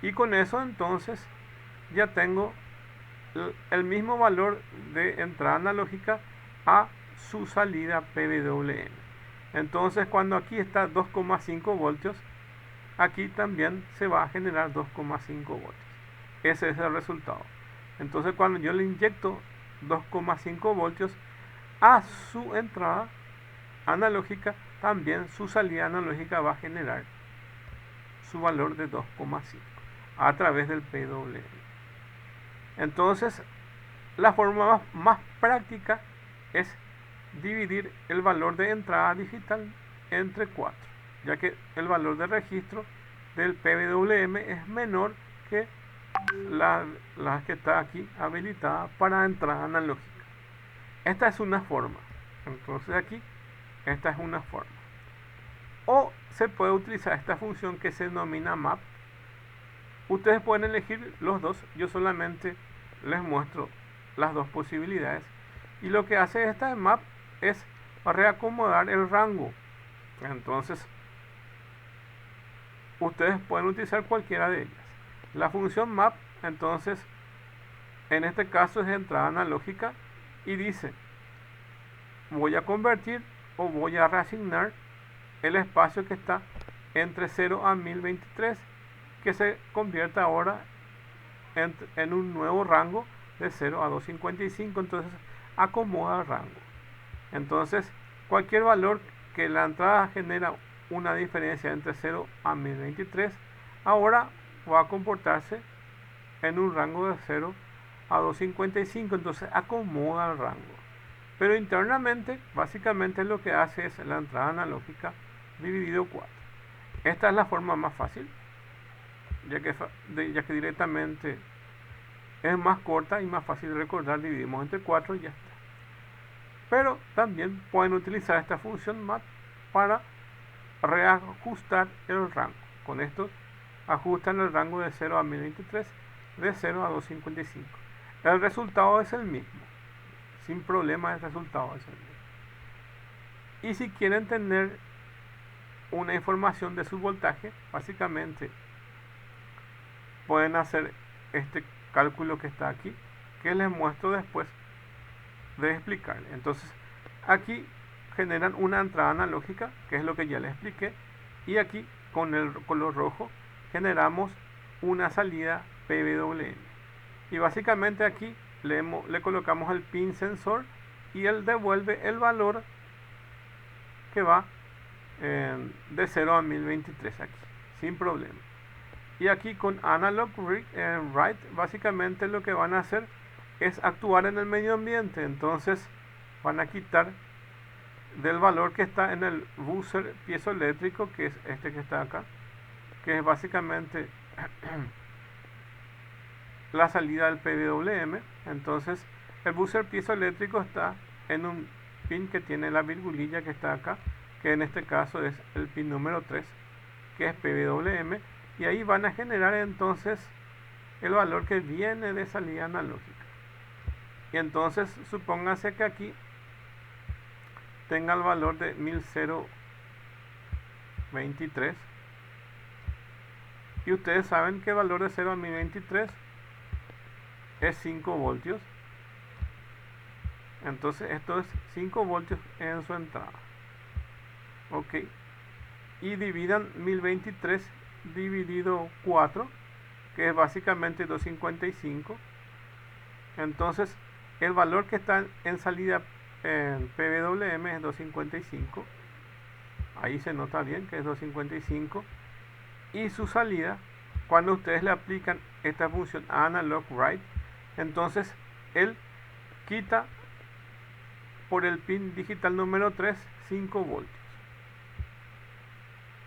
Y con eso entonces ya tengo el mismo valor de entrada analógica a su salida PWM. Entonces cuando aquí está 2,5 voltios, aquí también se va a generar 2,5 voltios. Ese es el resultado. Entonces cuando yo le inyecto 2,5 voltios a su entrada analógica, también su salida analógica va a generar su valor de 2,5 a través del PWM. Entonces la forma más práctica es dividir el valor de entrada digital entre 4, ya que el valor de registro del PWM es menor que la que está aquí habilitada para entrada analógica. Esta es una forma. Entonces aquí, esta es una forma. O se puede utilizar esta función que se denomina map. Ustedes pueden elegir los dos. Yo solamente les muestro las dos posibilidades. Y lo que hace esta map es reacomodar el rango. Entonces, ustedes pueden utilizar cualquiera de ellas. La función map, entonces, en este caso es entrada analógica y dice, voy a convertir o voy a reasignar el espacio que está entre 0 a 1023, que se convierta ahora en un nuevo rango de 0 a 255, entonces acomoda el rango. Entonces, cualquier valor que la entrada genera una diferencia entre 0 a 1023, ahora va a comportarse en un rango de 0 a 255, entonces acomoda el rango. Pero internamente, básicamente lo que hace es la entrada analógica dividido 4. Esta es la forma más fácil, ya que directamente es más corta y más fácil de recordar. Dividimos entre 4 y ya está. Pero también pueden utilizar esta función map para reajustar el rango. Con esto ajustan el rango de 0 a 1023, de 0 a 255. El resultado es el mismo. Sin problema el resultado es el mismo. Y si quieren tener una información de su voltaje, básicamente pueden hacer este cálculo que está aquí, que les muestro después de explicarle. Entonces aquí generan una entrada analógica, que es lo que ya les expliqué, y aquí con el color rojo generamos una salida PWM. Y básicamente aquí le colocamos el pin sensor y él devuelve el valor que va de 0 a 1023 aquí, sin problema. Y aquí con Analog Write, básicamente lo que van a hacer es actuar en el medio ambiente. Entonces van a quitar del valor que está en el buzzer piezoeléctrico, que es este que está acá, que es básicamente la salida del PWM. Entonces el buzzer piezoeléctrico está en un pin que tiene la virgulilla que está acá, que en este caso es el pin número 3, que es PWM, y ahí van a generar entonces el valor que viene de salida analógica. Y entonces supóngase que aquí tenga el valor de 1023, y ustedes saben que el valor de 0 a 1023 es 5 voltios. Entonces esto es 5 voltios en su entrada. Ok, y dividan 1023 dividido 4, que es básicamente 255. Entonces el valor que está en salida en PWM es 255. Ahí se nota bien que es 255. Y su salida, cuando ustedes le aplican esta función Analog Write, entonces él quita por el pin digital número 3 5 voltios.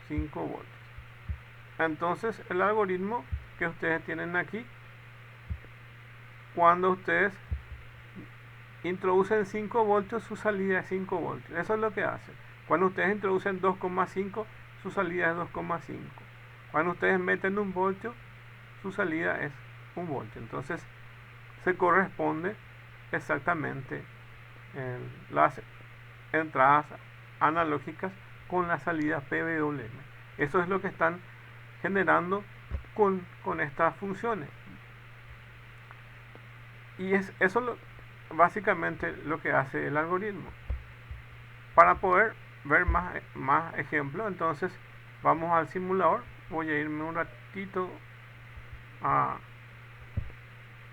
5 voltios. Entonces el algoritmo que ustedes tienen aquí, cuando ustedes introducen 5 voltios, su salida es 5 voltios. Eso es lo que hace. Cuando ustedes introducen 2,5, su salida es 2,5. Cuando ustedes meten 1 voltio, su salida es 1 voltio. Entonces se corresponde exactamente las entradas analógicas con la salida PWM. Eso es lo que están generando con estas funciones. Y es eso básicamente lo que hace el algoritmo. Para poder ver más ejemplos, entonces vamos al simulador. Voy a irme un ratito a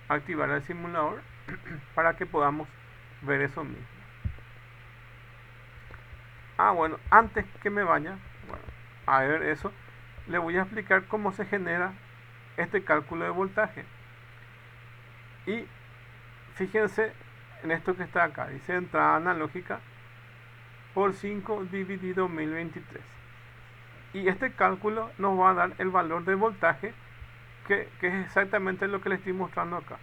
activar el simulador para que podamos ver eso mismo. Bueno, antes que me vaya, a ver eso, le voy a explicar cómo se genera este cálculo de voltaje. Y fíjense en esto que está acá, dice entrada analógica por 5 dividido 1023. Y este cálculo nos va a dar el valor de voltaje, que es exactamente lo que le estoy mostrando acá.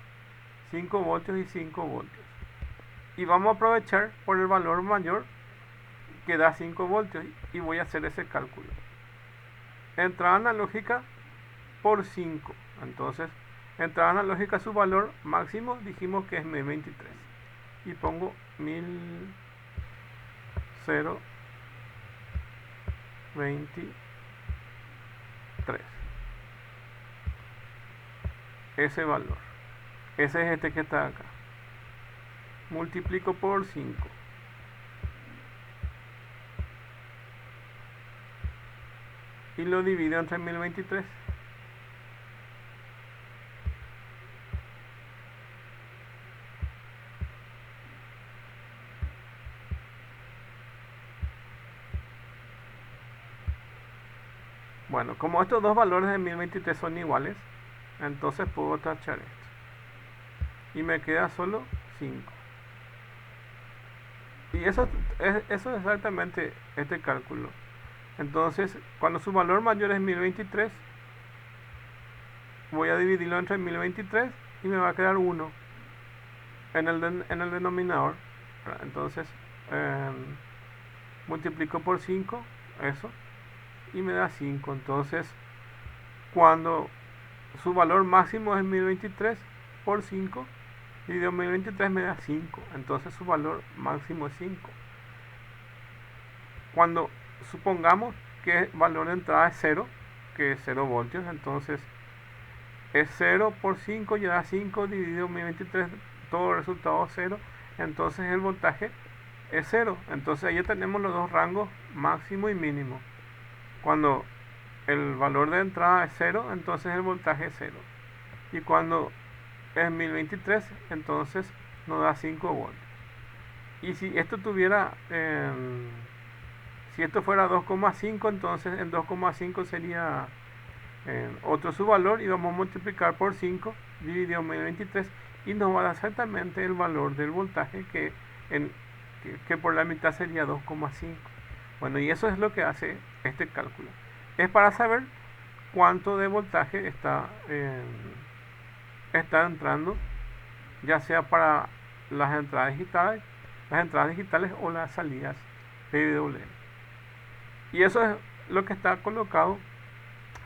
5 voltios y 5 voltios. Y vamos a aprovechar por el valor mayor que da 5 voltios y voy a hacer ese cálculo. Entrada analógica por 5. Entonces, entrada analógica, su valor máximo dijimos que es 1023. Y pongo 1023. Ese valor. Ese es este que está acá. Multiplico por 5. Y lo divido entre 1023. Bueno, como estos dos valores de 1023 son iguales, entonces puedo tachar esto. Y me queda solo 5. Y eso es exactamente este cálculo. Entonces, cuando su valor mayor es 1023, voy a dividirlo entre 1023 y me va a quedar 1 en el denominador. Entonces, multiplico por 5, eso, y me da 5. Entonces, cuando su valor máximo es 1023 por 5, dividido 1023 me da 5. Entonces, su valor máximo es 5. Cuando supongamos que el valor de entrada es 0, que es 0 voltios, entonces es 0 por 5 y da 5 dividido 1023, todo el resultado 0, entonces el voltaje es 0. Entonces ahí ya tenemos los dos rangos, máximo y mínimo. Cuando el valor de entrada es 0, entonces el voltaje es 0. Y cuando es 1023, entonces nos da 5 voltios. Y si esto tuviera... si esto fuera 2,5, entonces en 2,5 sería otro su valor, y vamos a multiplicar por 5 dividido 1023 y nos va a dar exactamente el valor del voltaje que por la mitad sería 2,5. Bueno, y eso es lo que hace este cálculo. Es para saber cuánto de voltaje está entrando, ya sea para las entradas digitales o las salidas PWM. Y eso es lo que está colocado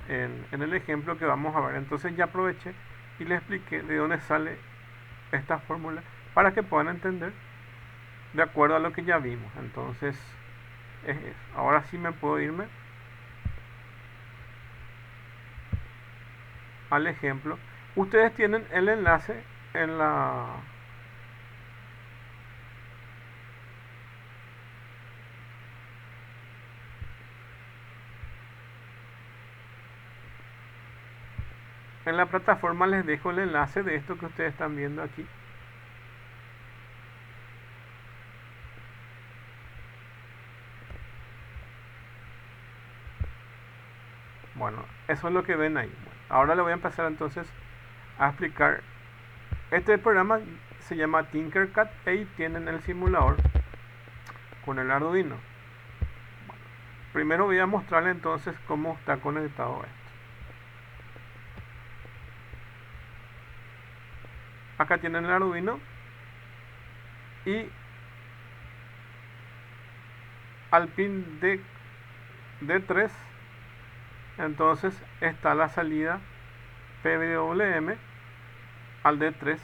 en el ejemplo que vamos a ver. Entonces ya aproveché y les expliqué de dónde sale esta fórmula para que puedan entender de acuerdo a lo que ya vimos. Entonces es eso. Ahora sí me puedo irme al ejemplo. Ustedes tienen el enlace en la plataforma. Les dejo el enlace de esto que ustedes están viendo aquí. Bueno, eso es lo que ven ahí. Bueno, ahora le voy a empezar entonces a explicar. Este programa se llama Tinkercad y tienen el simulador con el Arduino. Bueno, primero voy a mostrarle entonces cómo está conectado esto. Acá tienen el Arduino y al pin D3 entonces está la salida PWM al D3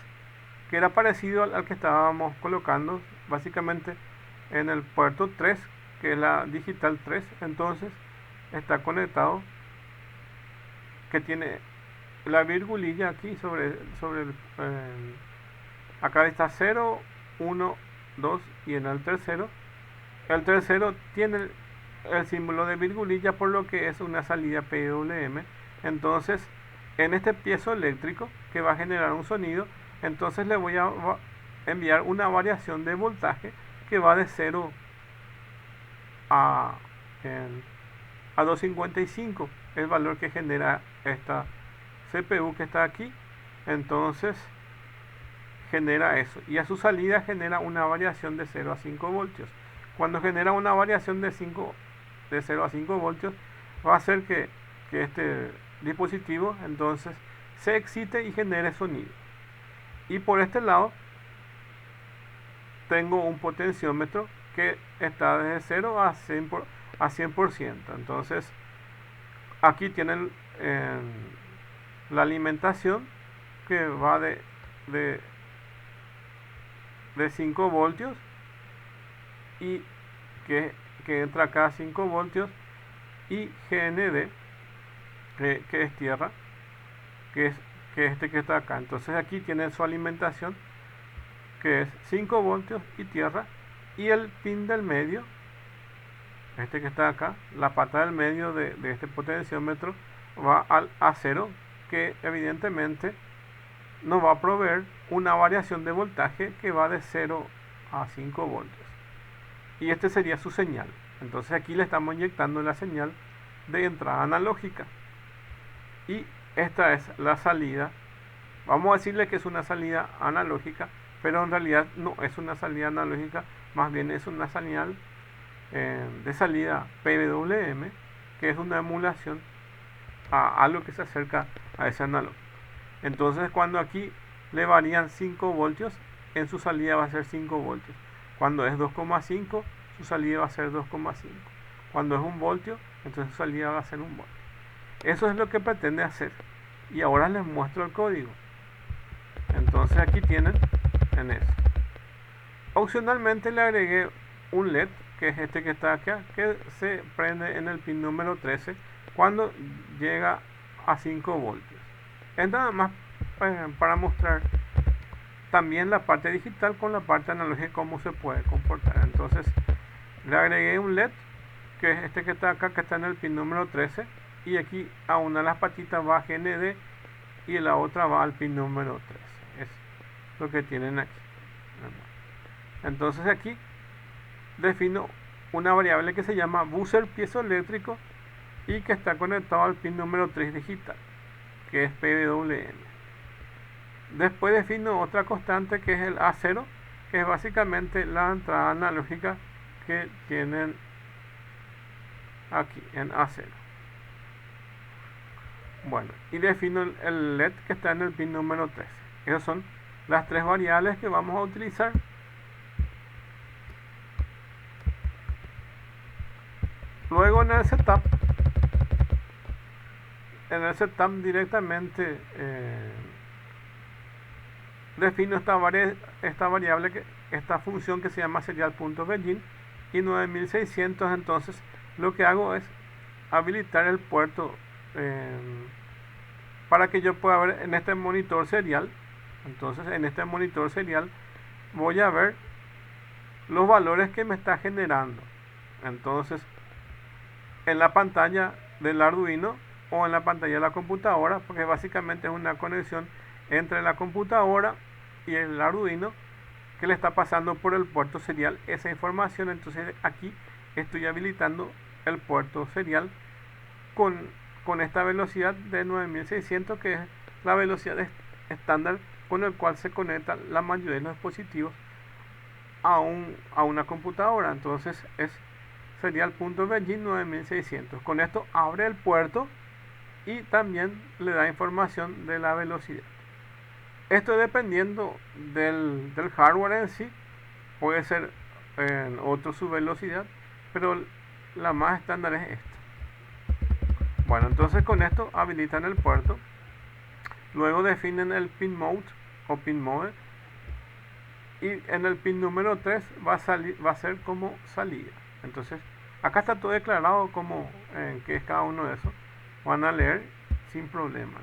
que era parecido al que estábamos colocando básicamente en el puerto 3, que es la digital 3. Entonces está conectado, que tiene la virgulilla aquí sobre acá está 0, 1, 2 y en el tercero tiene el símbolo de virgulilla, por lo que es una salida PWM. Entonces en este piezo eléctrico que va a generar un sonido, entonces le voy a enviar una variación de voltaje que va de 0 a, a 255, el valor que genera esta CPU que está aquí. Entonces genera eso, y a su salida genera una variación de 0 a 5 voltios. Cuando genera una variación de 0 a 5 voltios, va a hacer que este dispositivo entonces se excite y genere sonido. Y por este lado tengo un potenciómetro que está desde 0 a 100%. Entonces aquí tienen la alimentación, que va de 5 voltios y que entra acá a 5 voltios, y GND, que es tierra, que es este que está acá. Entonces aquí tiene su alimentación, que es 5 voltios y tierra, y el pin del medio, este que está acá, la pata del medio de este potenciómetro, va al A0, que evidentemente nos va a proveer una variación de voltaje que va de 0 a 5 voltios. Y este sería su señal. Entonces aquí le estamos inyectando la señal de entrada analógica. Y esta es la salida. Vamos a decirle que es una salida analógica, pero en realidad no es una salida analógica, más bien es una señal de salida PWM, que es una emulación a algo que se acerca a ese analógico. Entonces cuando aquí le varían 5 voltios, en su salida va a ser 5 voltios. Cuando es 2,5, su salida va a ser 2,5. Cuando es 1 voltio, entonces su salida va a ser 1 voltio. Eso es lo que pretende hacer. Y ahora les muestro el código. Entonces aquí tienen en eso. Opcionalmente le agregué un LED, que es este que está acá, que se prende en el pin número 13 cuando llega a 5 voltios. Es nada más para mostrar también la parte digital con la parte analógica, cómo se puede comportar. Entonces le agregué un LED, que es este que está acá, que está en el pin número 13, y aquí a una de las patitas va GND y la otra va al pin número 13. Es lo que tienen aquí. Entonces aquí defino una variable que se llama buzzer piezoeléctrico y que está conectado al pin número 3 digital, que es PWM. Después defino otra constante, que es el A0, que es básicamente la entrada analógica que tienen aquí en A0. Bueno, y defino el LED que está en el pin número 13. Esas son las tres variables que vamos a utilizar. Luego en el setup directamente defino esta variable, esta función que se llama serial.begin y 9600. Entonces lo que hago es habilitar el puerto para que yo pueda ver en este monitor serial. Entonces en este monitor serial voy a ver los valores que me está generando. Entonces en la pantalla del Arduino o en la pantalla de la computadora, porque básicamente es una conexión entre la computadora y el Arduino que le está pasando por el puerto serial esa información. Entonces aquí estoy habilitando el puerto serial con esta velocidad de 9600, que es la velocidad estándar con el cual se conecta la mayoría de los dispositivos a una computadora. Entonces es serial.begin 9600. Con esto abre el puerto y también le da información de la velocidad. Esto dependiendo del hardware en sí, puede ser otro su velocidad, pero la más estándar es esta. Bueno, entonces con esto habilitan el puerto. Luego definen el pin mode o pin mode, y en el pin número 3 va a ser como salida. Entonces acá está todo declarado como que es cada uno de esos. Van a leer sin problema.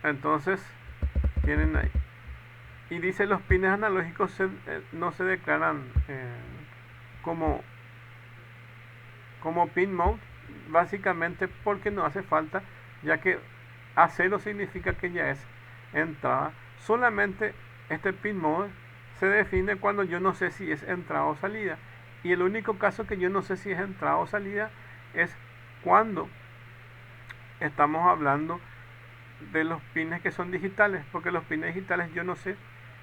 Entonces tienen ahí. Y dice los pines analógicos no se declaran como pin mode, básicamente porque no hace falta, ya que A0 significa que ya es entrada. Solamente este pin mode se define cuando yo no sé si es entrada o salida. Y el único caso que yo no sé si es entrada o salida es cuando estamos hablando de los pines que son digitales, porque los pines digitales yo no sé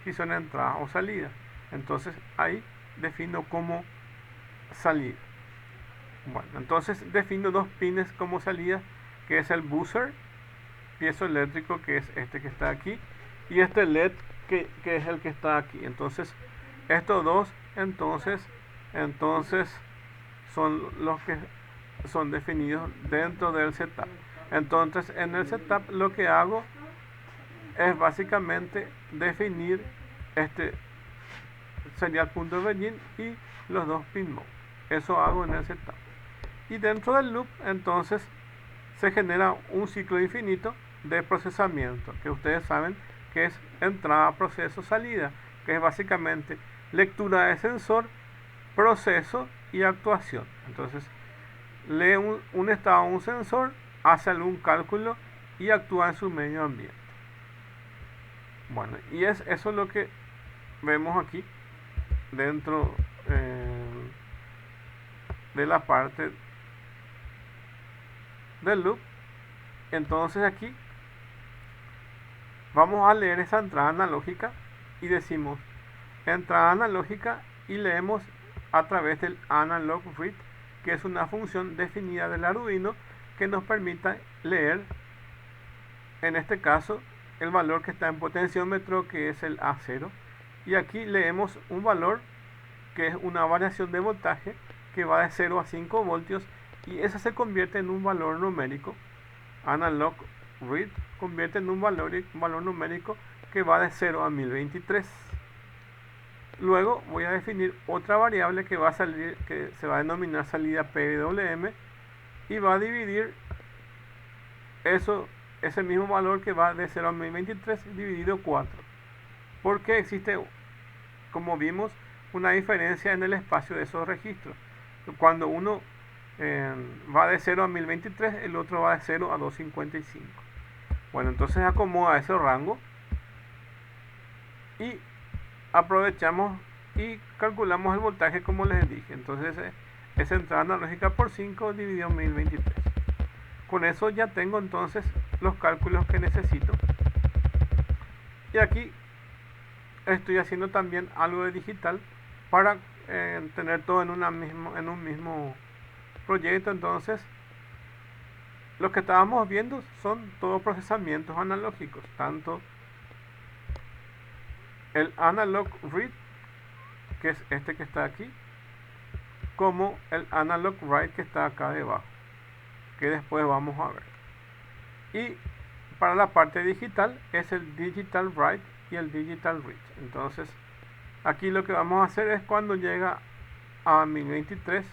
si son entrada o salida. Entonces ahí defino como salida. Bueno, entonces defino dos pines como salida, que es el buzzer piezoeléctrico, que es este que está aquí, y este LED que es el que está aquí. Entonces estos dos entonces son los que son definidos dentro del setup. Entonces en el setup lo que hago es básicamente definir este serial punto begin y los dos pin mode. Eso hago en el setup. Y dentro del loop entonces se genera un ciclo infinito de procesamiento, que ustedes saben que es entrada, proceso, salida, que es básicamente lectura de sensor, proceso y actuación. Entonces lee un estado a un sensor, hace algún cálculo y actúa en su medio ambiente. Bueno, y eso es lo que vemos aquí dentro de la parte del loop. Entonces aquí vamos a leer esa entrada analógica y decimos entrada analógica y leemos a través del analog read, que es una función definida del Arduino que nos permite leer, en este caso, el valor que está en potenciómetro, que es el A0, y aquí leemos un valor que es una variación de voltaje que va de 0 a 5 voltios, y esa se convierte en un valor numérico. Analog read convierte en un valor numérico que va de 0 a 1023. Luego voy a definir otra variable que va a salir, que se va a denominar salida PWM, y va a dividir ese mismo valor que va de 0 a 1023 dividido 4, porque existe, como vimos, una diferencia en el espacio de esos registros. Cuando uno va de 0 a 1023, el otro va de 0 a 255. Bueno, entonces acomoda ese rango y aprovechamos y calculamos el voltaje como les dije. Entonces es entrada analógica por 5 dividido 1023. Con eso ya tengo entonces los cálculos que necesito. Y aquí estoy haciendo también algo de digital para tener todo en un mismo proyecto. Entonces lo que estábamos viendo son todos procesamientos analógicos, tanto el analog read, que es este que está aquí, como el analog write, que está acá debajo, que después vamos a ver. Y para la parte digital es el digital write y el digital read. Entonces aquí lo que vamos a hacer es cuando llega a 1023,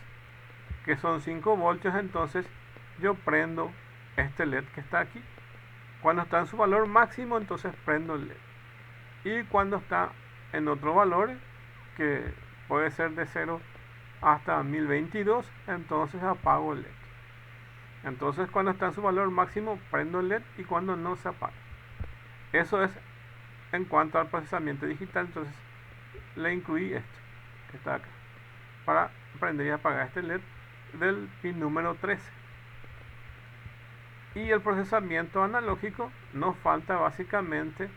que son 5 voltios, entonces yo prendo este LED que está aquí. Cuando está en su valor máximo, entonces prendo el LED. Y cuando está en otro valor, que puede ser de 0 hasta 1022, entonces apago el LED. Entonces cuando está en su valor máximo, prendo el LED, y cuando no, se apaga. Eso es en cuanto al procesamiento digital. Entonces le incluí esto que está acá para prender y apagar este LED del pin número 13. Y el procesamiento analógico nos falta básicamente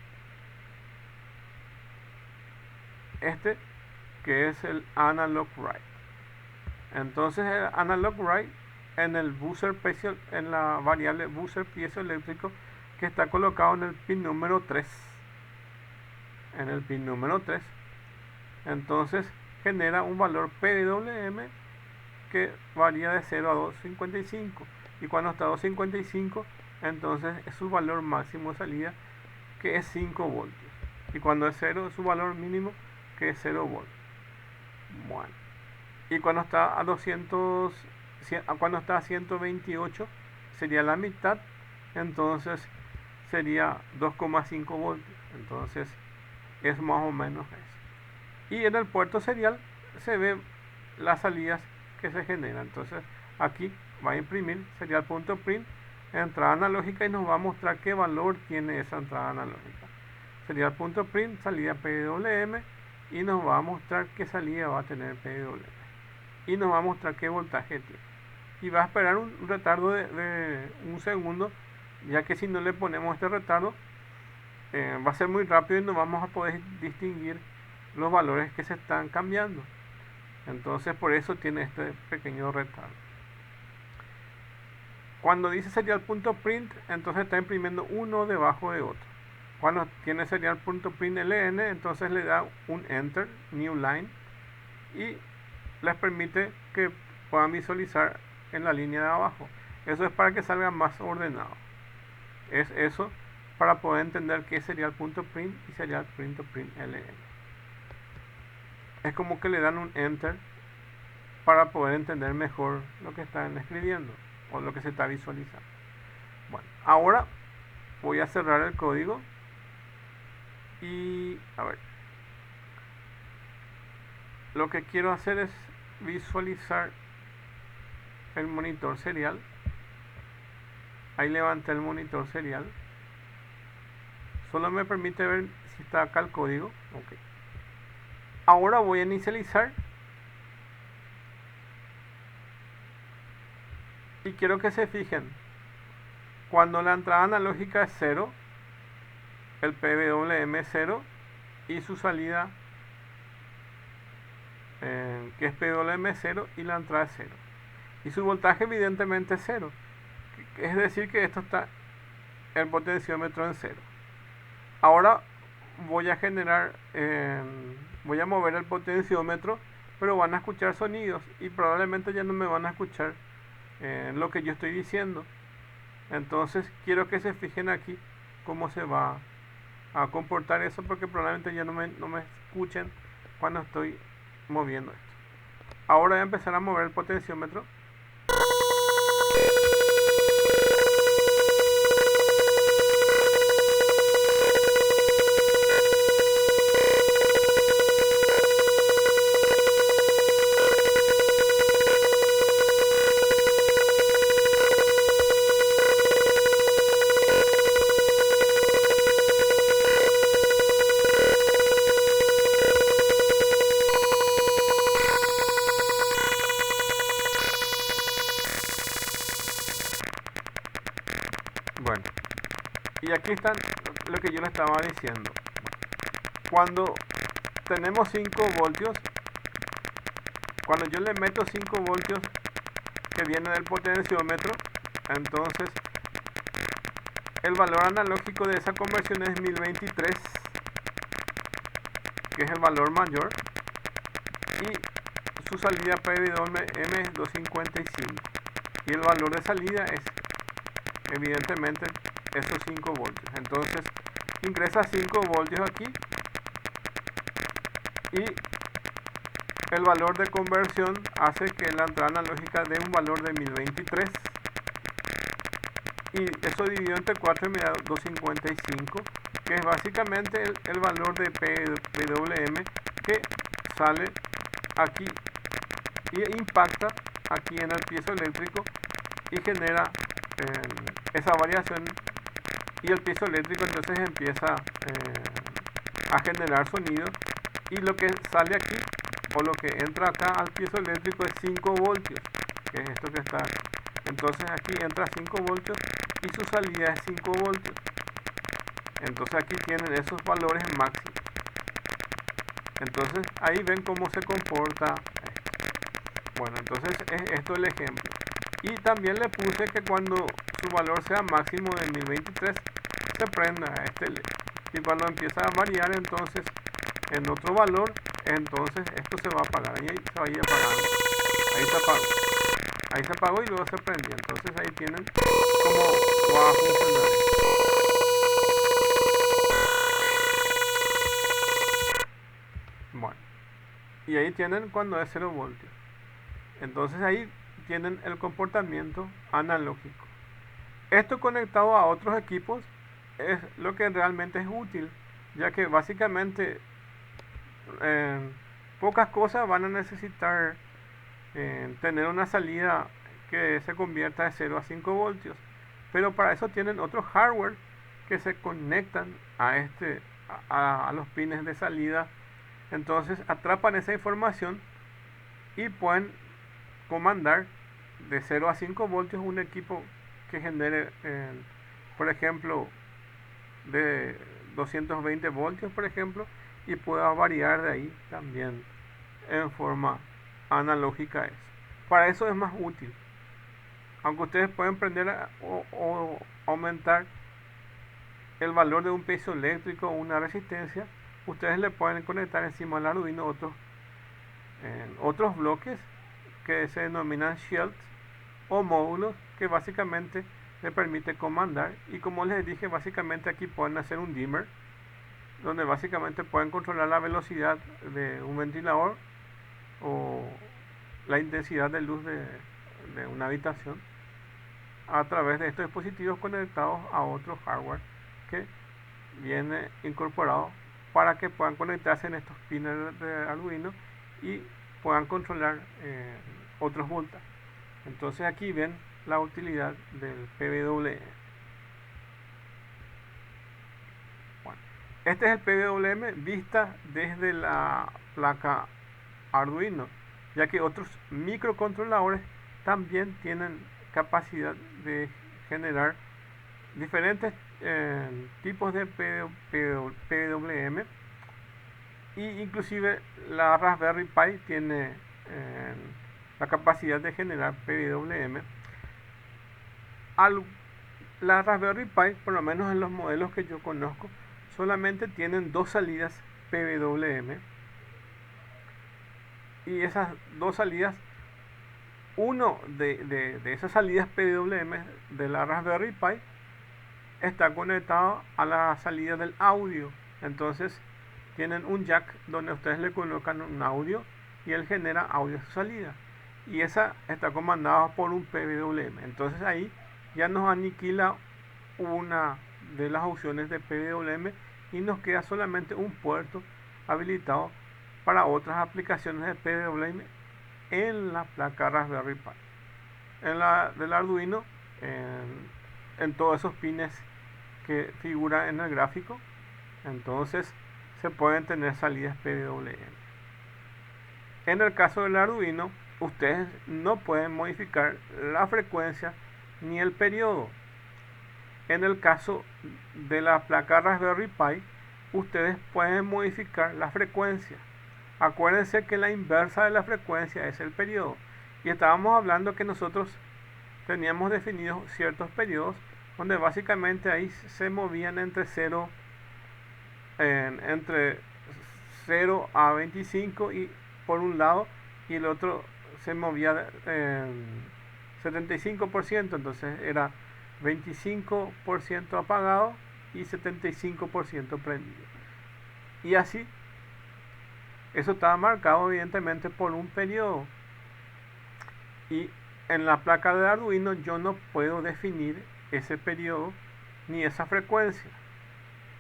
este, que es el analog write. Entonces el analog write en el buzzer en la variable buzzer piezoeléctrico, que está colocado en el pin número 3. En el pin número 3 entonces genera un valor PWM que varía de 0 a 255, y cuando está a 255 entonces es su valor máximo de salida, que es 5 voltios. Y cuando es 0 es su valor mínimo, que es 0 volt. Bueno. Y cuando está a 200, cuando está a 128 sería la mitad, entonces sería 2,5 voltios. Entonces es más o menos eso. Y en el puerto serial se ve las salidas que se generan. Entonces aquí va a imprimir serial.print entrada analógica y nos va a mostrar qué valor tiene esa entrada analógica. Serial.print salida PWM y nos va a mostrar qué salida va a tener PWM. Y nos va a mostrar qué voltaje tiene. Y va a esperar un retardo de un segundo, ya que si no le ponemos este retardo va a ser muy rápido y no vamos a poder distinguir los valores que se están cambiando. Entonces por eso tiene este pequeño retardo. Cuando dice serial.print, entonces está imprimiendo uno debajo de otro. Cuando tiene serial.print ln, entonces le da un enter, new line, y les permite que puedan visualizar en la línea de abajo. Eso es para que salga más ordenado. Es eso para poder entender qué es serial.print y serial.print ln. Es como que le dan un enter para poder entender mejor lo que están escribiendo o lo que se está visualizando. Bueno, ahora voy a cerrar el código y a ver, lo que quiero hacer es visualizar el monitor serial. Ahí levanté el monitor serial, solo me permite ver si está acá el código. Okay. Ahora voy a inicializar y quiero que se fijen, cuando la entrada analógica es 0, el PWM es 0 y su salida que es PWM 0 y la entrada es 0 y su voltaje evidentemente es 0, es decir que esto está el potenciómetro en 0. Ahora voy a generar voy a mover el potenciómetro, pero van a escuchar sonidos y probablemente ya no me van a escuchar lo que yo estoy diciendo. Entonces quiero que se fijen aquí cómo se va a comportar eso, porque probablemente ya no me escuchen cuando estoy moviendo esto. Ahora voy a empezar a mover el potenciómetro. Bueno, y aquí están lo que yo les estaba diciendo. Cuando tenemos 5 voltios, cuando yo le meto 5 voltios que viene del potenciómetro, entonces el valor analógico de esa conversión es 1023, que es el valor mayor, y su salida PWM es 255, y el valor de salida es evidentemente esos 5 voltios. Entonces ingresa 5 voltios aquí y el valor de conversión hace que la entrada analógica dé un valor de 1023 y eso dividido entre 4 me da 255, que es básicamente el valor de PWM que sale aquí y impacta aquí en el piezo eléctrico y genera esa variación, y el piezo eléctrico entonces empieza a generar sonido, y lo que sale aquí o lo que entra acá al piezo eléctrico es 5 voltios, que es esto que está aquí. Entonces aquí entra 5 voltios y su salida es 5 voltios. Entonces aquí tienen esos valores máximos. Entonces ahí ven cómo se comporta esto. Bueno, entonces esto es el ejemplo. Y también le puse que cuando su valor sea máximo de 1023 se prenda este LED. Y cuando empieza a variar entonces en otro valor, entonces esto se va a apagar. Ahí se va a ir apagando. Ahí se apagó. Ahí se apagó y luego se prendió. Entonces ahí tienen cómo va a funcionar. y ahí tienen cuando es 0 voltios. Entonces ahí tienen el comportamiento analógico. Esto conectado a otros equipos es lo que realmente es útil, ya que básicamente pocas cosas van a necesitar tener una salida que se convierta de 0 a 5 voltios, pero para eso tienen otros hardware que se conectan a los pines de salida. Entonces atrapan esa información y pueden comandar de 0 a 5 voltios un equipo que genere, por ejemplo, de 220 voltios, por ejemplo, y pueda variar de ahí también en forma analógica. Para eso es más útil. Aunque ustedes pueden prender o aumentar el valor de un piezoeléctrico o una resistencia, ustedes le pueden conectar encima del Arduino otros bloques que se denominan shells o módulos que básicamente le permite comandar. Y como les dije, básicamente aquí pueden hacer un dimmer, donde básicamente pueden controlar la velocidad de un ventilador o la intensidad de luz de una habitación a través de estos dispositivos conectados a otro hardware que viene incorporado para que puedan conectarse en estos pines de Arduino y puedan controlar otros voltajes. Entonces aquí ven la utilidad del PWM. Bueno, este es el PWM vista desde la placa Arduino, ya que otros microcontroladores también tienen capacidad de generar diferentes tipos de PWM, y inclusive la Raspberry Pi tiene la capacidad de generar PWM. La Raspberry Pi, por lo menos en los modelos que yo conozco, solamente tienen dos salidas PWM, y esas dos salidas, uno de esas salidas PWM de la Raspberry Pi está conectado a la salida del audio. Entonces tienen un jack donde ustedes le colocan un audio y él genera audio a su salida, y esa está comandada por un PWM. Entonces ahí ya nos aniquila una de las opciones de PWM y nos queda solamente un puerto habilitado para otras aplicaciones de PWM en la placa Raspberry Pi. En la del Arduino, en todos esos pines que figuran en el gráfico, entonces se pueden tener salidas PWM. En el caso del Arduino, ustedes no pueden modificar la frecuencia ni el periodo. En el caso de la placa Raspberry Pi, ustedes pueden modificar la frecuencia. Acuérdense que la inversa de la frecuencia es el periodo, y estábamos hablando que nosotros teníamos definidos ciertos periodos donde básicamente ahí se movían entre 0 a 25 y por un lado, y el otro se movía 75%, entonces era 25% apagado y 75% prendido. Y así, eso estaba marcado evidentemente por un periodo. Y en la placa de Arduino yo no puedo definir ese periodo ni esa frecuencia.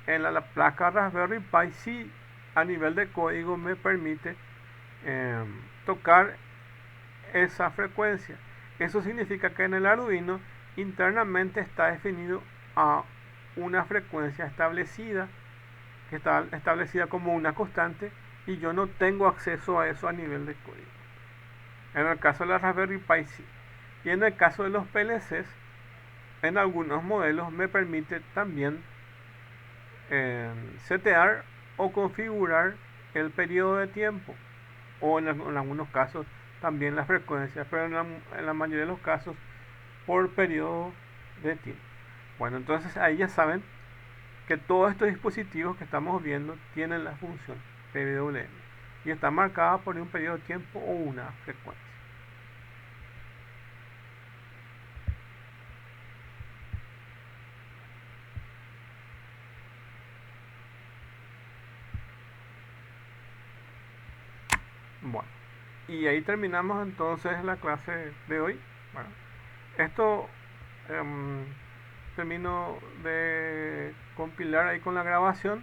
En la placa Raspberry Pi sí, a nivel de código me permite tocar esa frecuencia. Eso significa que en el Arduino internamente está definido a una frecuencia establecida, que está establecida como una constante, y yo no tengo acceso a eso a nivel de código. En el caso de la Raspberry Pi sí. Y en el caso de los PLCs, en algunos modelos me permite también setear o configurar el periodo de tiempo, o en algunos casos también la frecuencia, pero en la mayoría de los casos por periodo de tiempo. Bueno, entonces ahí ya saben que todos estos dispositivos que estamos viendo tienen la función PWM y está marcada por un periodo de tiempo o una frecuencia. Bueno, y ahí terminamos entonces la clase de hoy. Bueno, esto termino de compilar ahí con la grabación